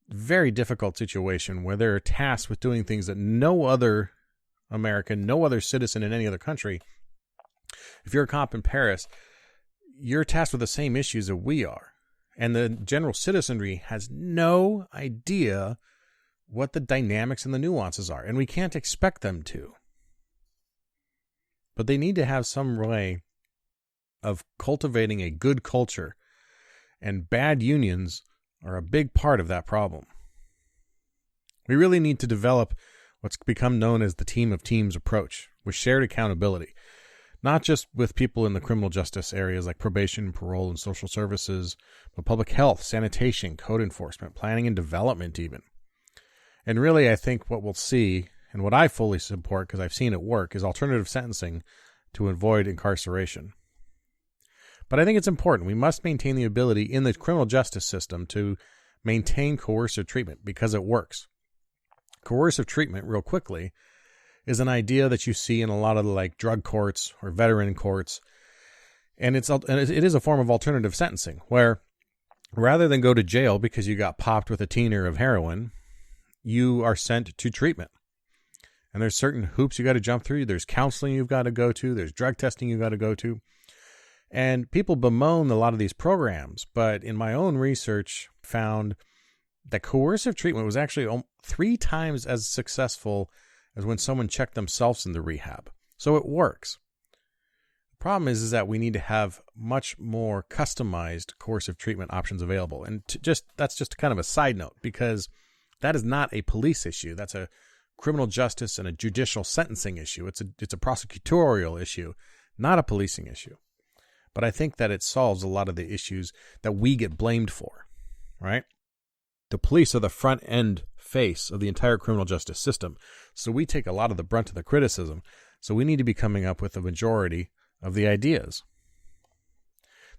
very difficult situation where they're tasked with doing things that no other American, no other citizen in any other country. If you're a cop in Paris, you're tasked with the same issues that we are. And the general citizenry has no idea what the dynamics and the nuances are. And we can't expect them to. But they need to have some way of cultivating a good culture. And bad unions are a big part of that problem. We really need to develop what's become known as the team of teams approach, with shared accountability, not just with people in the criminal justice areas like probation, parole, and social services, but public health, sanitation, code enforcement, planning and development even. And really, I think what we'll see, and what I fully support because I've seen it work, is alternative sentencing to avoid incarceration. But I think it's important. We must maintain the ability in the criminal justice system to maintain coercive treatment because it works. Coercive treatment, real quickly, is an idea that you see in a lot of the like drug courts or veteran courts. And it is a form of alternative sentencing where rather than go to jail because you got popped with a teener of heroin, you are sent to treatment. And there's certain hoops you got to jump through. There's counseling you've got to go to. There's drug testing you've got to go to. And people bemoan a lot of these programs. But in my own research, found that coercive treatment was actually 3 times as successful as when someone checked themselves into rehab. So it works. The problem is that we need to have much more customized coercive treatment options available. And that's just kind of a side note because that is not a police issue. That's a criminal justice and a judicial sentencing issue. It's a prosecutorial issue, not a policing issue. But I think that it solves a lot of the issues that we get blamed for, right? The police are the front end face of the entire criminal justice system. So we take a lot of the brunt of the criticism. So we need to be coming up with a majority of the ideas.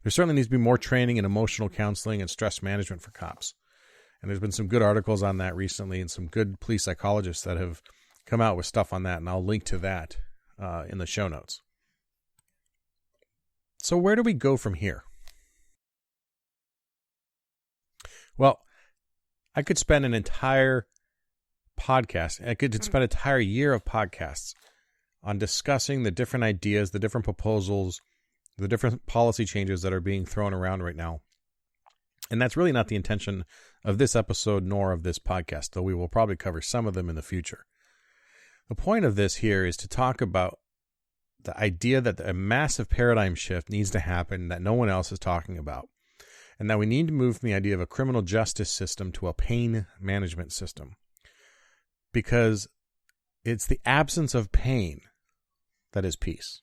There certainly needs to be more training in emotional counseling and stress management for cops. And there's been some good articles on that recently and some good police psychologists that have come out with stuff on that. And I'll link to that in the show notes. So where do we go from here? Well, I could spend an entire podcast, I could spend an entire year of podcasts on discussing the different ideas, the different proposals, the different policy changes that are being thrown around right now. And that's really not the intention of this episode nor of this podcast, though we will probably cover some of them in the future. The point of this here is to talk about the idea that a massive paradigm shift needs to happen that no one else is talking about, and that we need to move from the idea of a criminal justice system to a pain management system, because it's the absence of pain that is peace,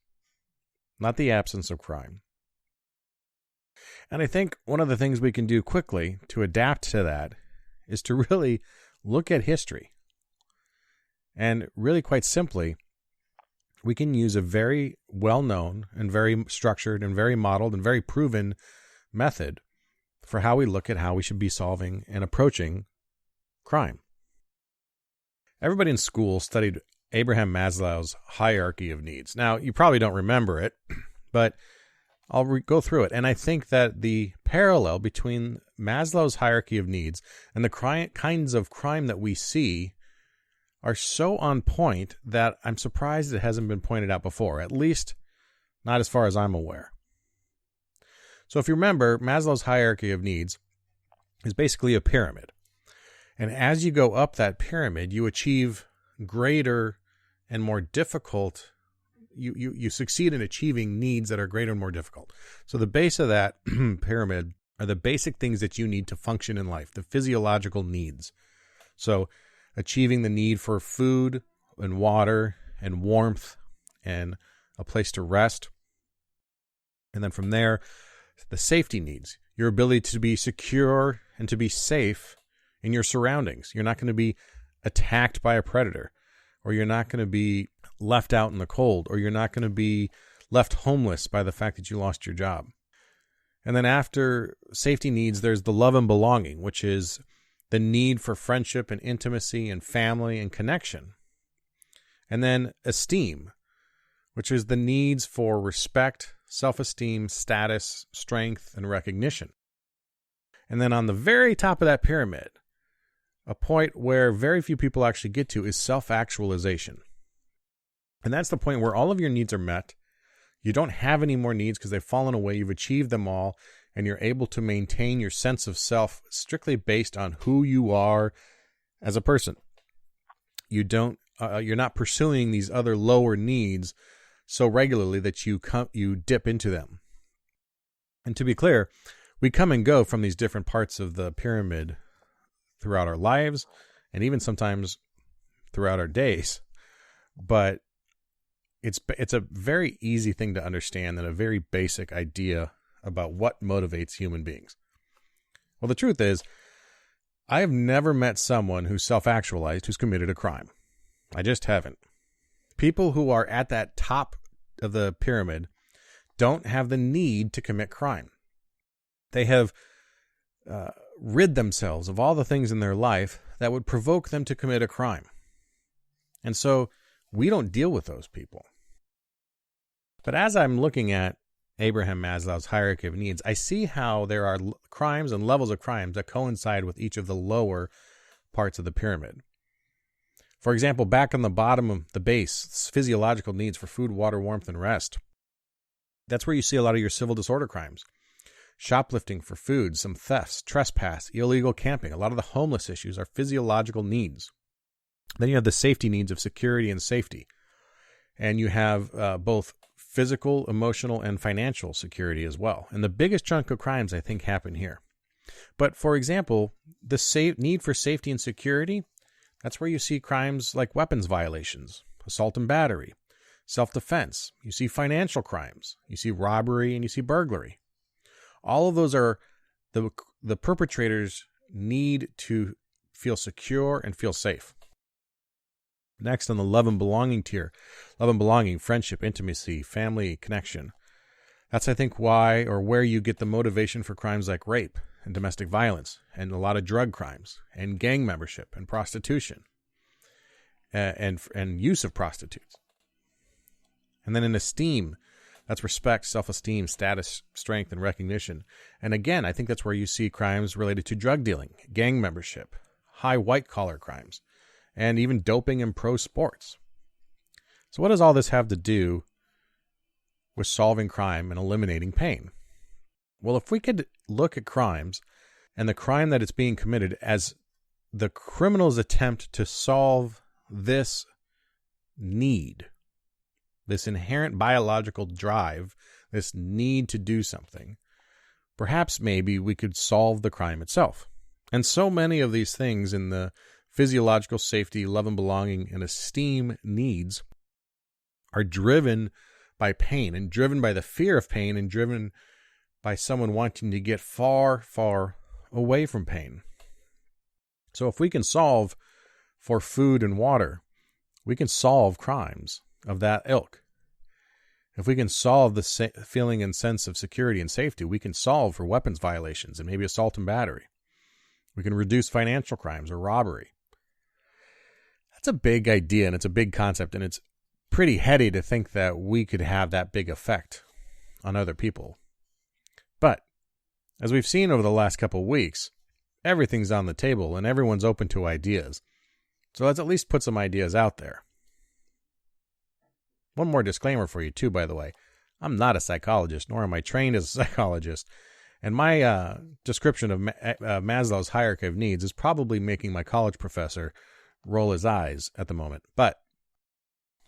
not the absence of crime. And I think one of the things we can do quickly to adapt to that is to really look at history. And really, quite simply, we can use a very well-known and very structured and very modeled and very proven method for how we look at how we should be solving and approaching crime. Everybody in school studied Abraham Maslow's hierarchy of needs. Now, you probably don't remember it, but I'll go through it. And I think that the parallel between Maslow's hierarchy of needs and the kinds of crime that we see are so on point that I'm surprised it hasn't been pointed out before, at least not as far as I'm aware. So if you remember, Maslow's hierarchy of needs is basically a pyramid. And as you go up that pyramid, you achieve greater and more difficult, you succeed in achieving needs that are greater and more difficult. So the base of that pyramid are the basic things that you need to function in life, the physiological needs. So achieving the need for food and water and warmth and a place to rest. And then from there, the safety needs, your ability to be secure and to be safe in your surroundings. You're not going to be attacked by a predator, or you're not going to be left out in the cold, or you're not going to be left homeless by the fact that you lost your job. And then after safety needs, there's the love and belonging, which is the need for friendship and intimacy and family and connection. And then esteem, which is the needs for respect, self-esteem, status, strength, and recognition. And then on the very top of that pyramid, a point where very few people actually get to is self-actualization. And that's the point where all of your needs are met. You don't have any more needs because they've fallen away. You've achieved them all, and you're able to maintain your sense of self strictly based on who you are as a person. You're not pursuing these other lower needs so regularly that you dip into them. And to be clear, we come and go from these different parts of the pyramid throughout our lives, and even sometimes throughout our days. But it's a very easy thing to understand and a very basic idea about what motivates human beings. Well, the truth is, I have never met someone who's self-actualized who's committed a crime. I just haven't. People who are at that top of the pyramid don't have the need to commit crime. They have rid themselves of all the things in their life that would provoke them to commit a crime. And so we don't deal with those people. But as I'm looking at Abraham Maslow's hierarchy of needs, I see how there are crimes and levels of crimes that coincide with each of the lower parts of the pyramid. For example, back on the bottom of the base, physiological needs for food, water, warmth, and rest. That's where you see a lot of your civil disorder crimes. Shoplifting for food, some thefts, trespass, illegal camping. A lot of the homeless issues are physiological needs. Then you have the safety needs of security and safety. And you have both physical, emotional, and financial security as well. And the biggest chunk of crimes, I think, happen here. But for example, the need for safety and security, that's where you see crimes like weapons violations, assault and battery, self-defense. You see financial crimes. You see robbery, and you see burglary. All of those are the perpetrators need to feel secure and feel safe. Next on the love and belonging tier, love and belonging, friendship, intimacy, family, connection. That's, I think, why or where you get the motivation for crimes like rape and domestic violence and a lot of drug crimes and gang membership and prostitution and use of prostitutes. And then in esteem, That's respect, self-esteem, status, strength, and recognition. And again, I think that's where you see crimes related to drug dealing, gang membership, high white-collar crimes, and even doping in pro sports. So what does all this have to do with solving crime and eliminating pain? Well, if we could look at crimes and the crime that it's being committed as the criminal's attempt to solve this need, this inherent biological drive, this need to do something, perhaps maybe we could solve the crime itself. And so many of these things in the physiological safety, love and belonging, and esteem needs are driven by pain and driven by the fear of pain and driven by someone wanting to get far, far away from pain. So if we can solve for food and water, we can solve crimes of that ilk. If we can solve the feeling and sense of security and safety, we can solve for weapons violations and maybe assault and battery. We can reduce financial crimes or robbery. That's a big idea and it's a big concept, and it's pretty heady to think that we could have that big effect on other people. But as we've seen over the last couple of weeks, everything's on the table and everyone's open to ideas. So let's at least put some ideas out there. One more disclaimer for you too, by the way. I'm not a psychologist, nor am I trained as a psychologist. And my description of Maslow's hierarchy of needs is probably making my college professor roll his eyes at the moment. But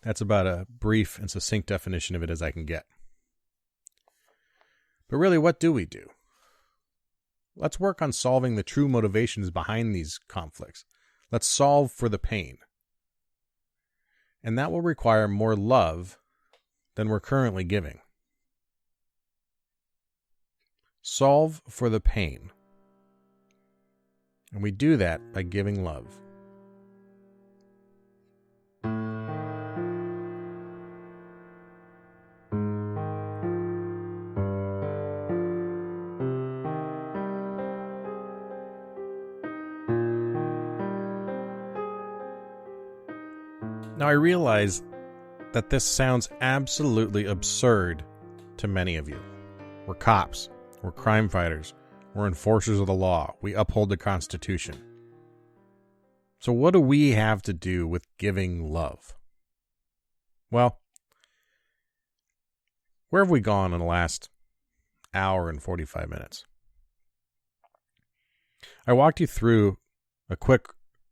that's about a brief and succinct definition of it as I can get. But really, what do we do? Let's work on solving the true motivations behind these conflicts. Let's solve for the pain. And that will require more love than we're currently giving. Solve for the pain. And we do that by giving love. Now, I realize that this sounds absolutely absurd to many of you. We're cops. We're crime fighters. We're enforcers of the law. We uphold the Constitution. So what do we have to do with giving love? Well, where have we gone in the last hour and 45 minutes? I walked you through a quick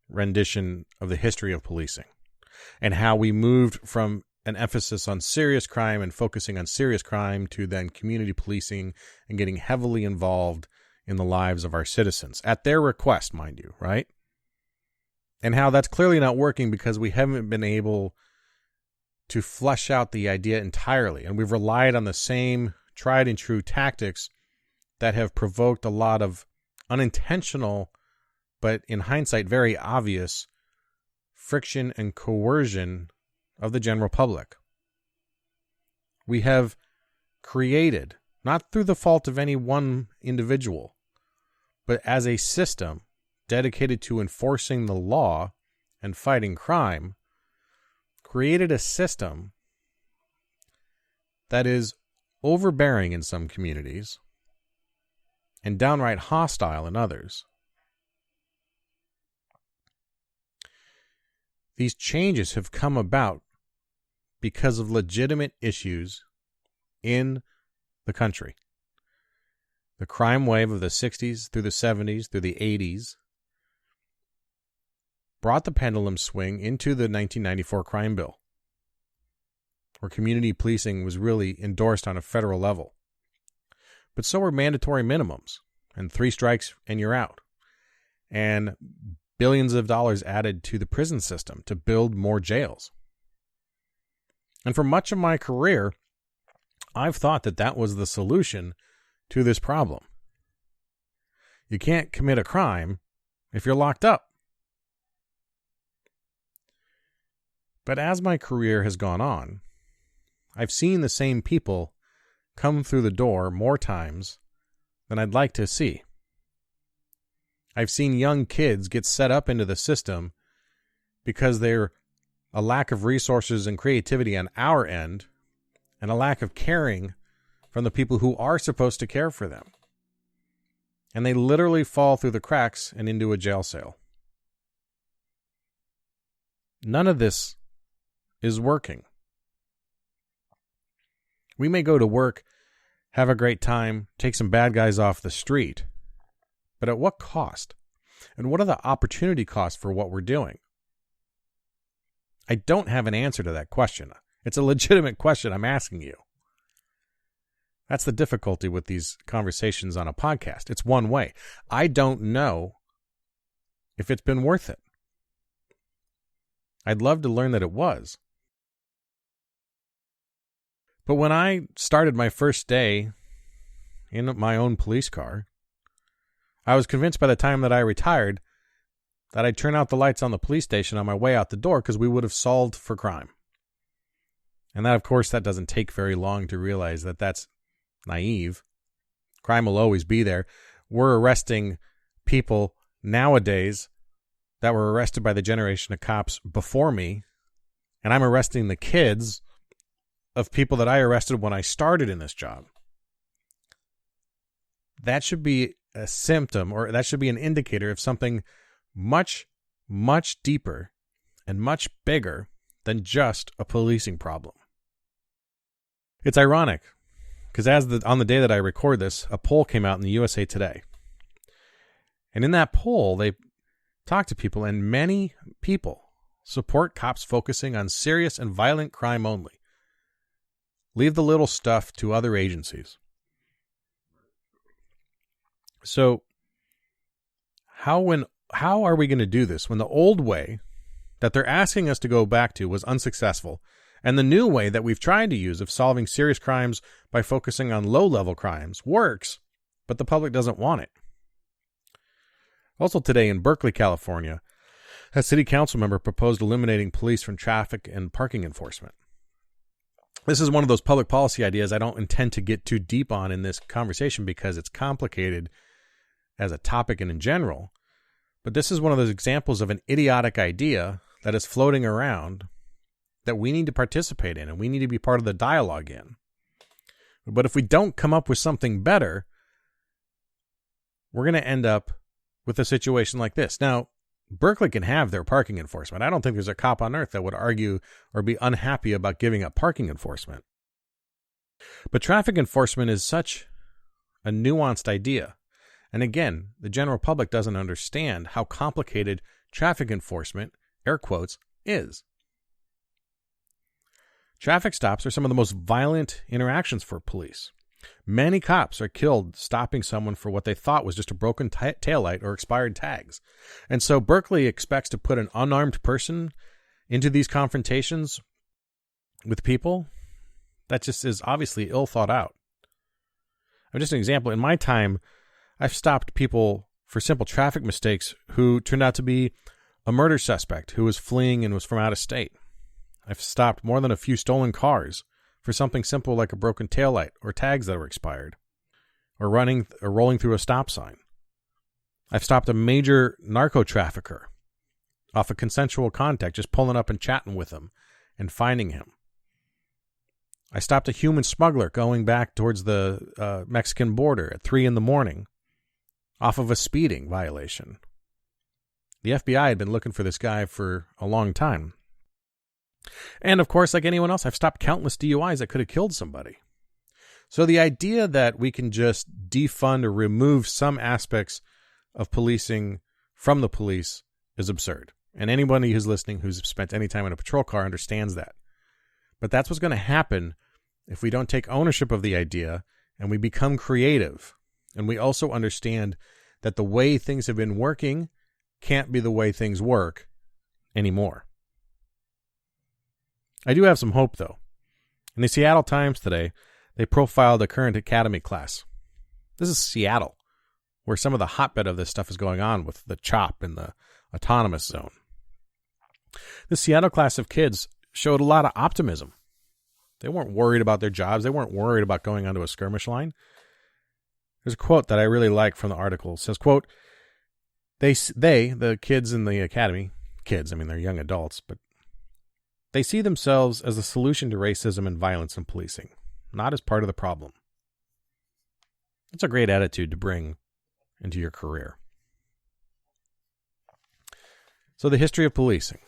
rendition of the history of policing and how we moved from an emphasis on serious crime and focusing on serious crime to then community policing and getting heavily involved in the lives of our citizens, at their request, mind you, right? And how that's clearly not working because we haven't been able to flesh out the idea entirely. And we've relied on the same tried and true tactics that have provoked a lot of unintentional, but in hindsight, very obvious friction and coercion of the general public. We have created, not through the fault of any one individual, but as a system dedicated to enforcing the law and fighting crime, created a system that is overbearing in some communities and downright hostile in others. These changes have come about because of legitimate issues in the country. The crime wave of the 60s through the 70s through the 80s brought the pendulum swing into the 1994 crime bill, where community policing was really endorsed on a federal level. But so were mandatory minimums, and 3 strikes and you're out, and billions of dollars added to the prison system to build more jails. And for much of my career, I've thought that that was the solution to this problem. You can't commit a crime if you're locked up. But as my career has gone on, I've seen the same people come through the door more times than I'd like to see. I've seen young kids get set up into the system because they're a lack of resources and creativity on our end, and a lack of caring from the people who are supposed to care for them. And they literally fall through the cracks and into a jail cell. None of this is working. We may go to work, have a great time, take some bad guys off the street, but at what cost? And what are the opportunity costs for what we're doing? I don't have an answer to that question. It's a legitimate question I'm asking you. That's the difficulty with these conversations on a podcast. It's one way. I don't know if it's been worth it. I'd love to learn that it was. But when I started my first day in my own police car, I was convinced by the time that I retired that I'd turn out the lights on the police station on my way out the door because we would have solved for crime. And that, of course, that doesn't take very long to realize that that's naive. Crime will always be there. We're arresting people nowadays that were arrested by the generation of cops before me, and I'm arresting the kids of people that I arrested when I started in this job. That should be a symptom, or that should be an indicator of something much, much deeper and much bigger than just a policing problem. It's ironic, because on the day that I record this, a poll came out in the USA Today. And in that poll, they talked to people, and many people support cops focusing on serious and violent crime only. Leave the little stuff to other agencies. So, how are we going to do this when the old way that they're asking us to go back to was unsuccessful, and the new way that we've tried to use of solving serious crimes by focusing on low-level crimes works, but the public doesn't want it? Also today in Berkeley, California, a city council member proposed eliminating police from traffic and parking enforcement. This is one of those public policy ideas I don't intend to get too deep on in this conversation because it's complicated as a topic and in general. But this is one of those examples of an idiotic idea that is floating around that we need to participate in and we need to be part of the dialogue in. But if we don't come up with something better, we're going to end up with a situation like this. Now, Berkeley can have their parking enforcement. I don't think there's a cop on earth that would argue or be unhappy about giving up parking enforcement. But traffic enforcement is such a nuanced idea. And again, the general public doesn't understand how complicated traffic enforcement, air quotes, is. Traffic stops are some of the most violent interactions for police. Many cops are killed stopping someone for what they thought was just a broken taillight or expired tags. And so Berkeley expects to put an unarmed person into these confrontations with people. That just is obviously ill thought out. Just an example, in my time, I've stopped people for simple traffic mistakes who turned out to be a murder suspect who was fleeing and was from out of state. I've stopped more than a few stolen cars for something simple like a broken taillight or tags that were expired, or rolling through a stop sign. I've stopped a major narco trafficker off a consensual contact, just pulling up and chatting with him and finding him. I stopped a human smuggler going back towards the Mexican border at 3 a.m. off of a speeding violation. The FBI had been looking for this guy for a long time. And of course, like anyone else, I've stopped countless DUIs that could have killed somebody. So the idea that we can just defund or remove some aspects of policing from the police is absurd. And anybody who's listening who's spent any time in a patrol car understands that. But that's what's going to happen if we don't take ownership of the idea and we become creative. And we also understand that the way things have been working can't be the way things work anymore. I do have some hope, though. In the Seattle Times today, they profiled a current academy class. This is Seattle, where some of the hotbed of this stuff is going on with the CHOP and the autonomous zone. The Seattle class of kids showed a lot of optimism. They weren't worried about their jobs. They weren't worried about going onto a skirmish line. There's a quote that I really like from the article. It says, quote, the kids in the academy, kids, I mean, they're young adults, but They see themselves as a solution to racism and violence in policing, not as part of the problem. It's a great attitude to bring into your career. So the history of policing,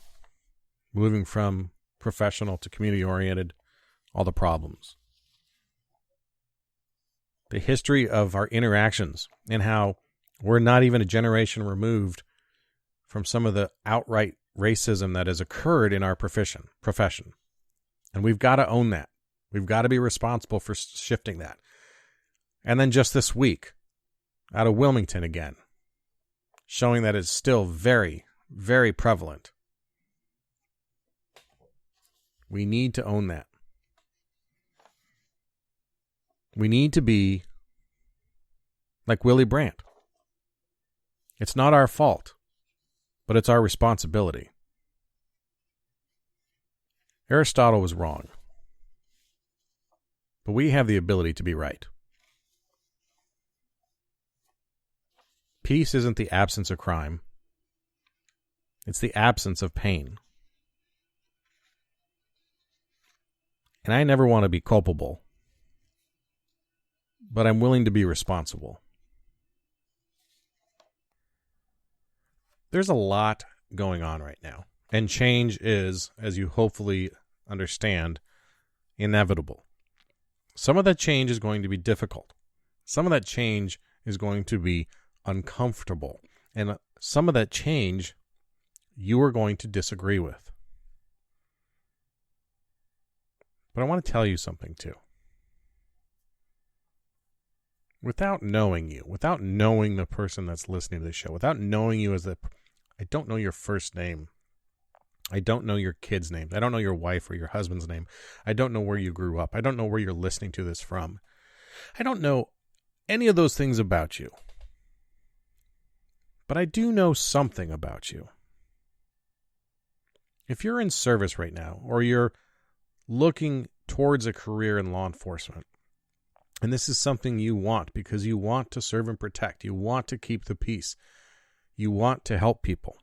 moving from professional to community-oriented, all the problems. The history of our interactions and how we're not even a generation removed from some of the outright racism that has occurred in our profession. And we've got to own that. We've got to be responsible for shifting that. And then just this week, out of Wilmington again, showing that it's still very, very prevalent. We need to own that. We need to be like Willy Brandt. It's not our fault, but it's our responsibility. Aristotle was wrong, but we have the ability to be right. Peace isn't the absence of crime. It's the absence of pain. And I never want to be culpable, but I'm willing to be responsible. There's a lot going on right now, and change is, as you hopefully understand, inevitable. Some of that change is going to be difficult. Some of that change is going to be uncomfortable. And some of that change you are going to disagree with. But I want to tell you something too. Without knowing you, without knowing the person that's listening to the show, without knowing you as I don't know your first name. I don't know your kids' names. I don't know your wife or your husband's name. I don't know where you grew up. I don't know where you're listening to this from. I don't know any of those things about you. But I do know something about you. If you're in service right now, or you're looking towards a career in law enforcement, and this is something you want because you want to serve and protect, you want to keep the peace, you want to help people,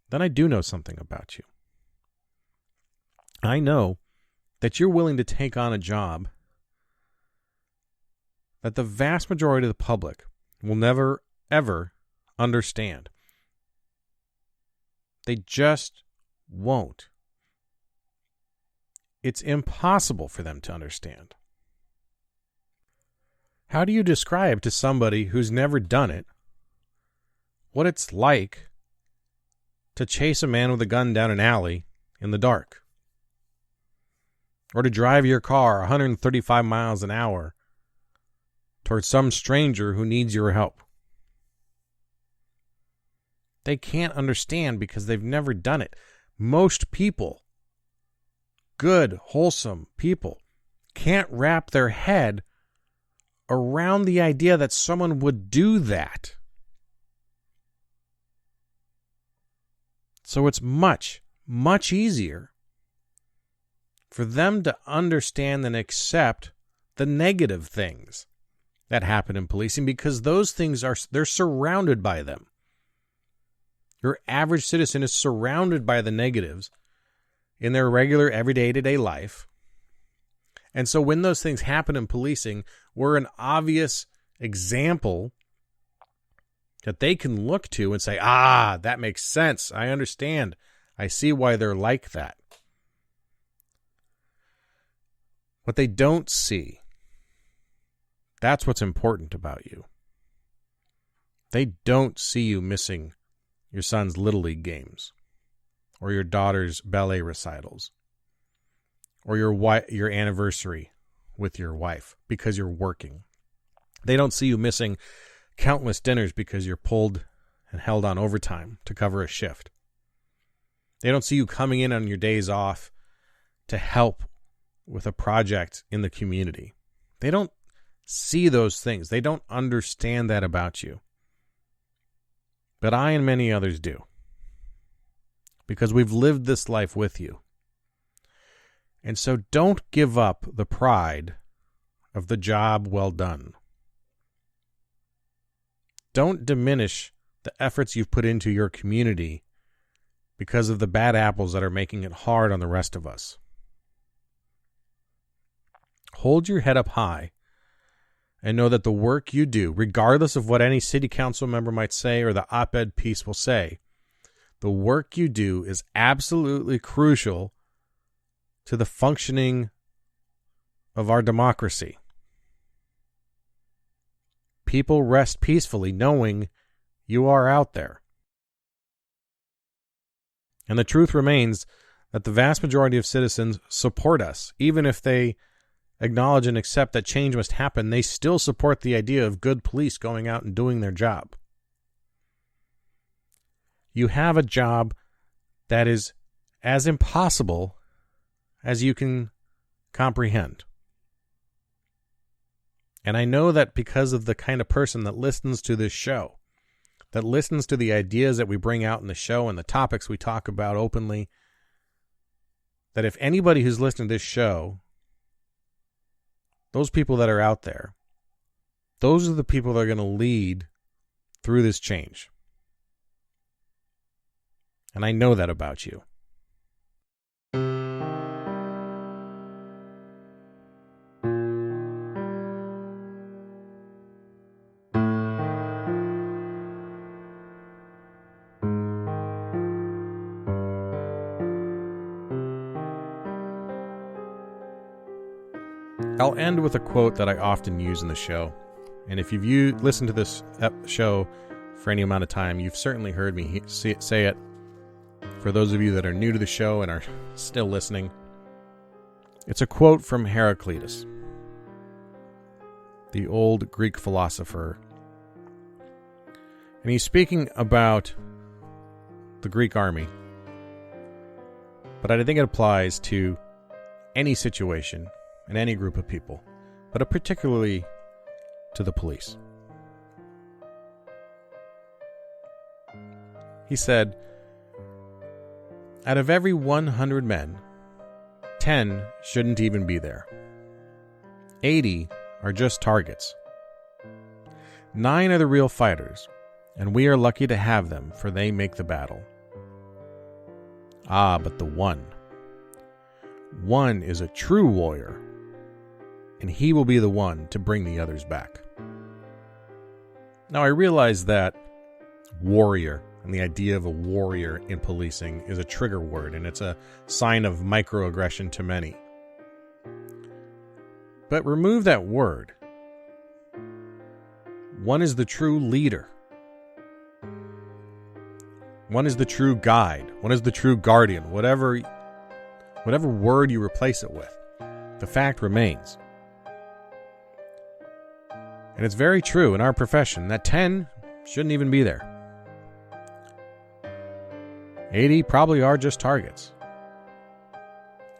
then I do know something about you. I know that you're willing to take on a job that the vast majority of the public will never, ever understand. They just won't. It's impossible for them to understand. How do you describe to somebody who's never done it what it's like to chase a man with a gun down an alley in the dark? Or to drive your car 135 miles an hour towards some stranger who needs your help? They can't understand because they've never done it. Most people, good, wholesome people, can't wrap their head around the idea that someone would do that. So it's much, much easier for them to understand and accept the negative things that happen in policing, because those things they're surrounded by them. Your average citizen is surrounded by the negatives in their regular everyday to-day life. And so when those things happen in policing, we're an obvious example that they can look to and say, that makes sense. I understand. I see why they're like that. What they don't see, that's what's important about you. They don't see you missing your son's Little League games, or your daughter's ballet recitals, or your anniversary with your wife because you're working. They don't see you missing countless dinners because you're pulled and held on overtime to cover a shift. They don't see you coming in on your days off to help with a project in the community. They don't see those things. They don't understand that about you. But I and many others do, because we've lived this life with you. And so don't give up the pride of the job well done. Don't diminish the efforts you've put into your community because of the bad apples that are making it hard on the rest of us. Hold your head up high and know that the work you do, regardless of what any city council member might say or the op-ed piece will say, the work you do is absolutely crucial to the functioning of our democracy. People rest peacefully knowing you are out there. And the truth remains that the vast majority of citizens support us. Even if they acknowledge and accept that change must happen, they still support the idea of good police going out and doing their job. You have a job that is as impossible as you can comprehend. And I know that because of the kind of person that listens to this show, that listens to the ideas that we bring out in the show and the topics we talk about openly, that if anybody who's listening to this show, those people that are out there, those are the people that are going to lead through this change. And I know that about you. I'll end with a quote that I often use in the show. And if you've listened to this show for any amount of time, you've certainly heard me say it. For those of you that are new to the show and are still listening, it's a quote from Heraclitus, the old Greek philosopher. And he's speaking about the Greek army. But I think it applies to any situation and any group of people, but particularly to the police. He said, out of every 100 men, 10 shouldn't even be there. 80 are just targets. 9 are the real fighters, and we are lucky to have them, for they make the battle. Ah, but the one is a true warrior, and he will be the one to bring the others back. Now, I realize that warrior and the idea of a warrior in policing is a trigger word, and it's a sign of microaggression to many. But remove that word. One is the true leader. One is the true guide. One is the true guardian. Whatever word you replace it with, the fact remains. And it's very true in our profession that 10 shouldn't even be there. 80 probably are just targets.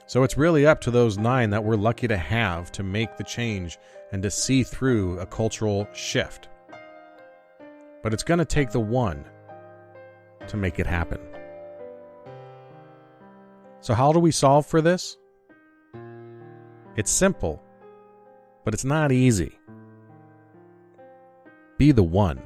So it's really up to those 9 that we're lucky to have to make the change and to see through a cultural shift. But it's going to take the one to make it happen. So how do we solve for this? It's simple, but it's not easy. Be the one.